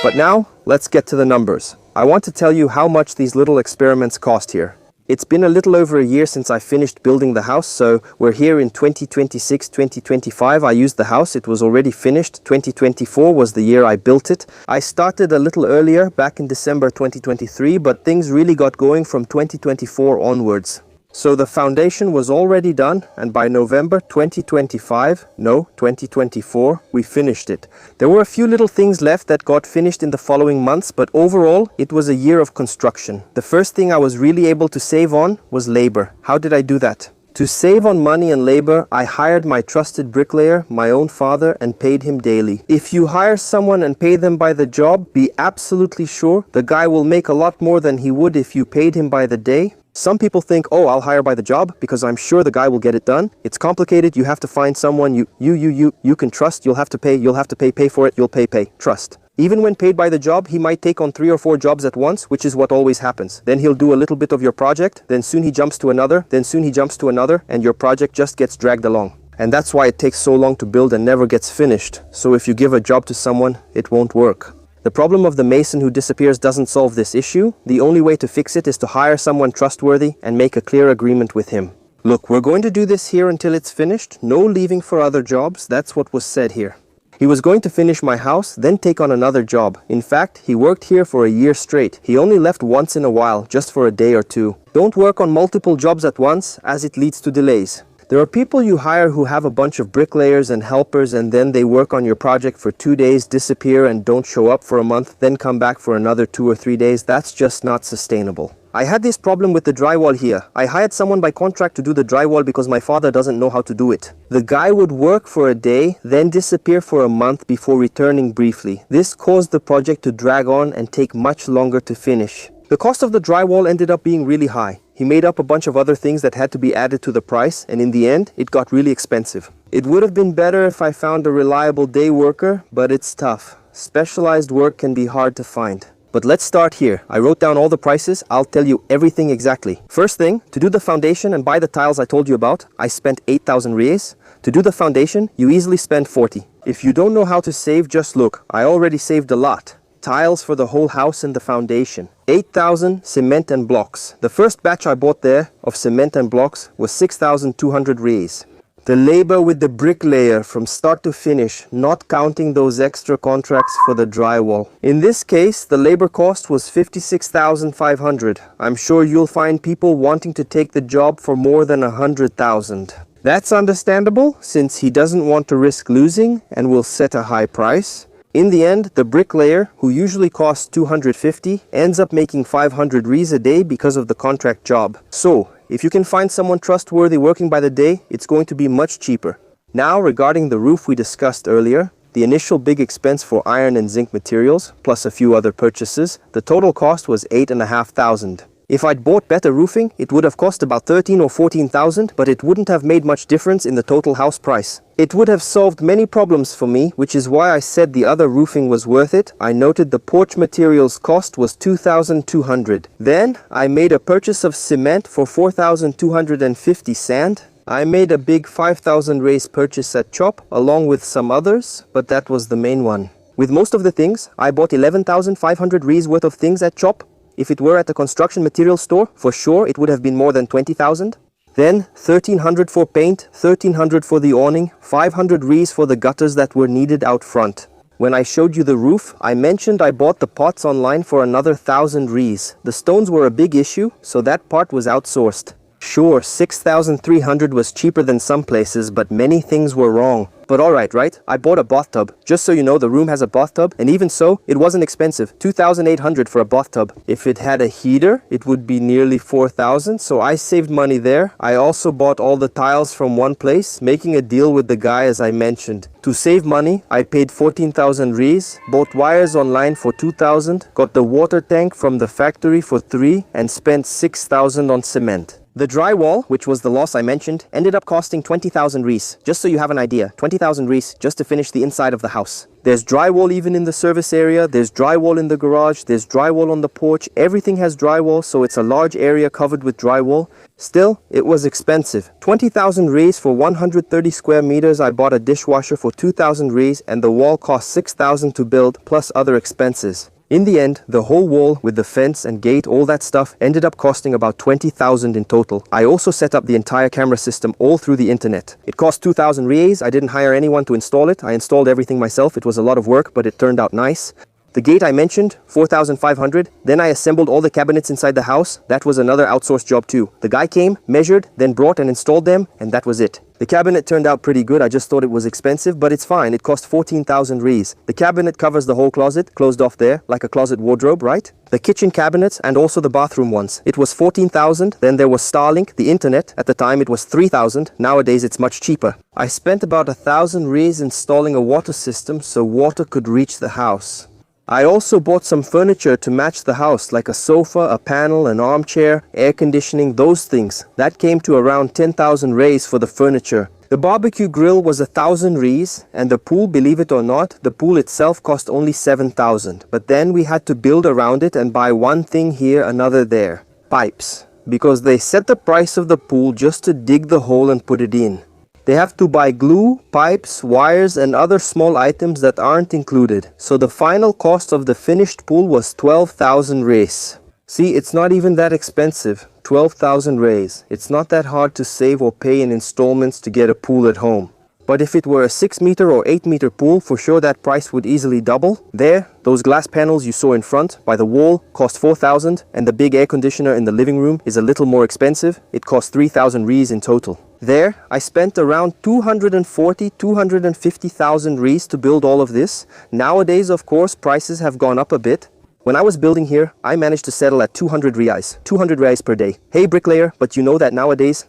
But now, let's get to the numbers. I want to tell you how much these little experiments cost here. It's been a little over a year since I finished building the house, so we're here in 2026, 2025. I used the house, it was already finished. 2024 was the year I built it. I started a little earlier, back in December 2023, but things really got going from 2024 onwards. So the foundation was already done, and by November 2024, we finished it. There were a few little things left that got finished in the following months, but overall, it was a year of construction. The first thing I was really able to save on was labor. How did I do that? To save on money and labor, I hired my trusted bricklayer, my own father, and paid him daily. If you hire someone and pay them by the job, be absolutely sure the guy will make a lot more than he would if you paid him by the day. Some people think, oh, I'll hire by the job because I'm sure the guy will get it done. It's complicated. You have to find someone you can trust. You'll have to pay, pay for it. You'll pay, trust. Even when paid by the job, he might take on 3 or 4 jobs at once, which is what always happens. Then he'll do a little bit of your project, then soon he jumps to another, then soon he jumps to another, and your project just gets dragged along. And that's why it takes so long to build and never gets finished. So if you give a job to someone, it won't work. The problem of the mason who disappears doesn't solve this issue. The only way to fix it is to hire someone trustworthy and make a clear agreement with him. Look, we're going to do this here until it's finished. No leaving for other jobs. That's what was said here. He was going to finish my house, then take on another job. In fact, he worked here for a year straight. He only left once in a while, just for a day or two. Don't work on multiple jobs at once, as it leads to delays. There are people you hire who have a bunch of bricklayers and helpers, and then they work on your project for 2 days, disappear and don't show up for a month, then come back for another 2 or 3 days. That's just not sustainable. I had this problem with the drywall here. I hired someone by contract to do the drywall because my father doesn't know how to do it. The guy would work for a day, then disappear for a month before returning briefly. This caused the project to drag on and take much longer to finish. The cost of the drywall ended up being really high. He made up a bunch of other things that had to be added to the price, and in the end, it got really expensive. It would have been better if I found a reliable day worker, but it's tough. Specialized work can be hard to find. But let's start here. I wrote down all the prices. I'll tell you everything exactly. First thing, to do the foundation and buy the tiles I told you about, I spent 8,000 reais. To do the foundation, you easily spend 40. If you don't know how to save, just look. I already saved a lot. Tiles for the whole house and the foundation. 8,000 cement and blocks. The first batch I bought there of cement and blocks was 6,200 reais. The labor with the bricklayer from start to finish, not counting those extra contracts for the drywall. In this case, the labor cost was $56,500. I'm sure you'll find people wanting to take the job for more than $100,000. That's understandable, since he doesn't want to risk losing and will set a high price. In the end, the bricklayer, who usually costs $250, ends up making 500 Rs a day because of the contract job. So, if you can find someone trustworthy working by the day, it's going to be much cheaper. Now, regarding the roof we discussed earlier, the initial big expense for iron and zinc materials, plus a few other purchases, the total cost was $8,500. If I'd bought better roofing, it would have cost about $13,000 or $14,000, but it wouldn't have made much difference in the total house price. It would have solved many problems for me, which is why I said the other roofing was worth it. I noted the porch materials cost was $2,200. Then, I made a purchase of cement for $4,250 sand. I made a big 5,000 Rs purchase at Chop, along with some others, but that was the main one. With most of the things, I bought 11,500 Rs worth of things at Chop. If it were at a construction materials store, for sure it would have been more than 20,000. Then $1,300 for paint, $1,300 for the awning, 500 Rs for the gutters that were needed out front. When I showed you the roof, I mentioned I bought the pots online for another 1,000 Rs. The stones were a big issue, so that part was outsourced. Sure, 6,300 was cheaper than some places, but many things were wrong. But alright, right? I bought a bathtub. Just so you know, the room has a bathtub, and even so, it wasn't expensive. $2,800 for a bathtub. If it had a heater, it would be nearly $4,000, so I saved money there. I also bought all the tiles from one place, making a deal with the guy as I mentioned. To save money, I paid 14,000 Rs, bought wires online for 2,000, got the water tank from the factory for 3, and spent 6,000 on cement. The drywall, which was the loss I mentioned, ended up costing 20,000 Rs. Just so you have an idea, 20,000 Rs just to finish the inside of the house. There's drywall even in the service area, there's drywall in the garage, there's drywall on the porch. Everything has drywall, so it's a large area covered with drywall. Still, it was expensive. 20,000 Rs for 130 square meters. I bought a dishwasher for 2,000 Rs, and the wall cost 6,000 to build, plus other expenses. In the end, the whole wall with the fence and gate, all that stuff, ended up costing about 20,000 in total. I also set up the entire camera system all through the internet. It cost 2,000 Rs. I didn't hire anyone to install it. I installed everything myself. It was a lot of work, but it turned out nice. The gate I mentioned, 4,500. Then I assembled all the cabinets inside the house. That was another outsourced job too. The guy came, measured, then brought and installed them, and that was it. The cabinet turned out pretty good. I just thought it was expensive, but it's fine. It cost 14,000 Rs. The cabinet covers the whole closet, closed off there, like a closet wardrobe, right? The kitchen cabinets and also the bathroom ones. It was 14,000. Then there was Starlink, the internet. At the time it was 3,000. Nowadays it's much cheaper. I spent about 1,000 Rs installing a water system so water could reach the house. I also bought some furniture to match the house, like a sofa, a panel, an armchair, air conditioning, those things. That came to around 10,000 Rs for the furniture. The barbecue grill was 1,000 Rs, and the pool, believe it or not, the pool itself cost only 7,000. But then we had to build around it and buy one thing here, another there. Pipes. Because they set the price of the pool just to dig the hole and put it in. They have to buy glue, pipes, wires, and other small items that aren't included. So the final cost of the finished pool was 12,000 Rs. See, it's not even that expensive. 12,000 Rs. It's not that hard to save or pay in installments to get a pool at home. But if it were a 6 meter or 8 meter pool, for sure that price would easily double. There, those glass panels you saw in front by the wall cost 4,000, and the big air conditioner in the living room is a little more expensive. It cost 3,000 Rs in total. There, I spent around 250,000 Rs to build all of this. Nowadays, of course, prices have gone up a bit. When I was building here, I managed to settle at 200 Rs per day. Hey bricklayer, but you know that nowadays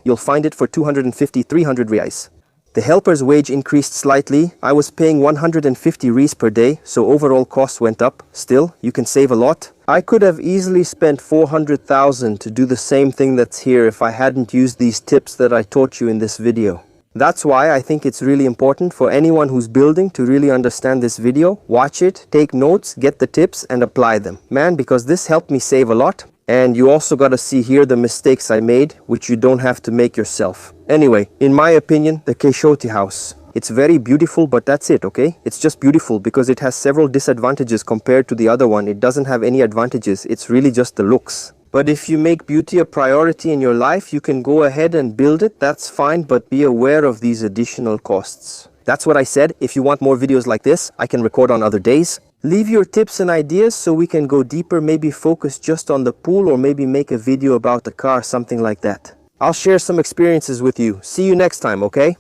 you'll find it for 250, 300 Rs. The helper's wage increased slightly. I was paying 150 Rs per day, so overall costs went up. Still, you can save a lot. I could have easily spent 400,000 to do the same thing that's here if I hadn't used these tips that I taught you in this video. That's why I think it's really important for anyone who's building to really understand this video. Watch it, take notes, get the tips, and apply them. Man, because this helped me save a lot. And you also got to see here the mistakes I made, which you don't have to make yourself. Anyway, in my opinion, the Quixote house. It's very beautiful, but that's it, okay? It's just beautiful because it has several disadvantages compared to the other one. It doesn't have any advantages. It's really just the looks. But if you make beauty a priority in your life, you can go ahead and build it. That's fine, but be aware of these additional costs. That's what I said. If you want more videos like this, I can record on other days. Leave your tips and ideas so we can go deeper, maybe focus just on the pool, or maybe make a video about the car, something like that. I'll share some experiences with you. See you next time, okay?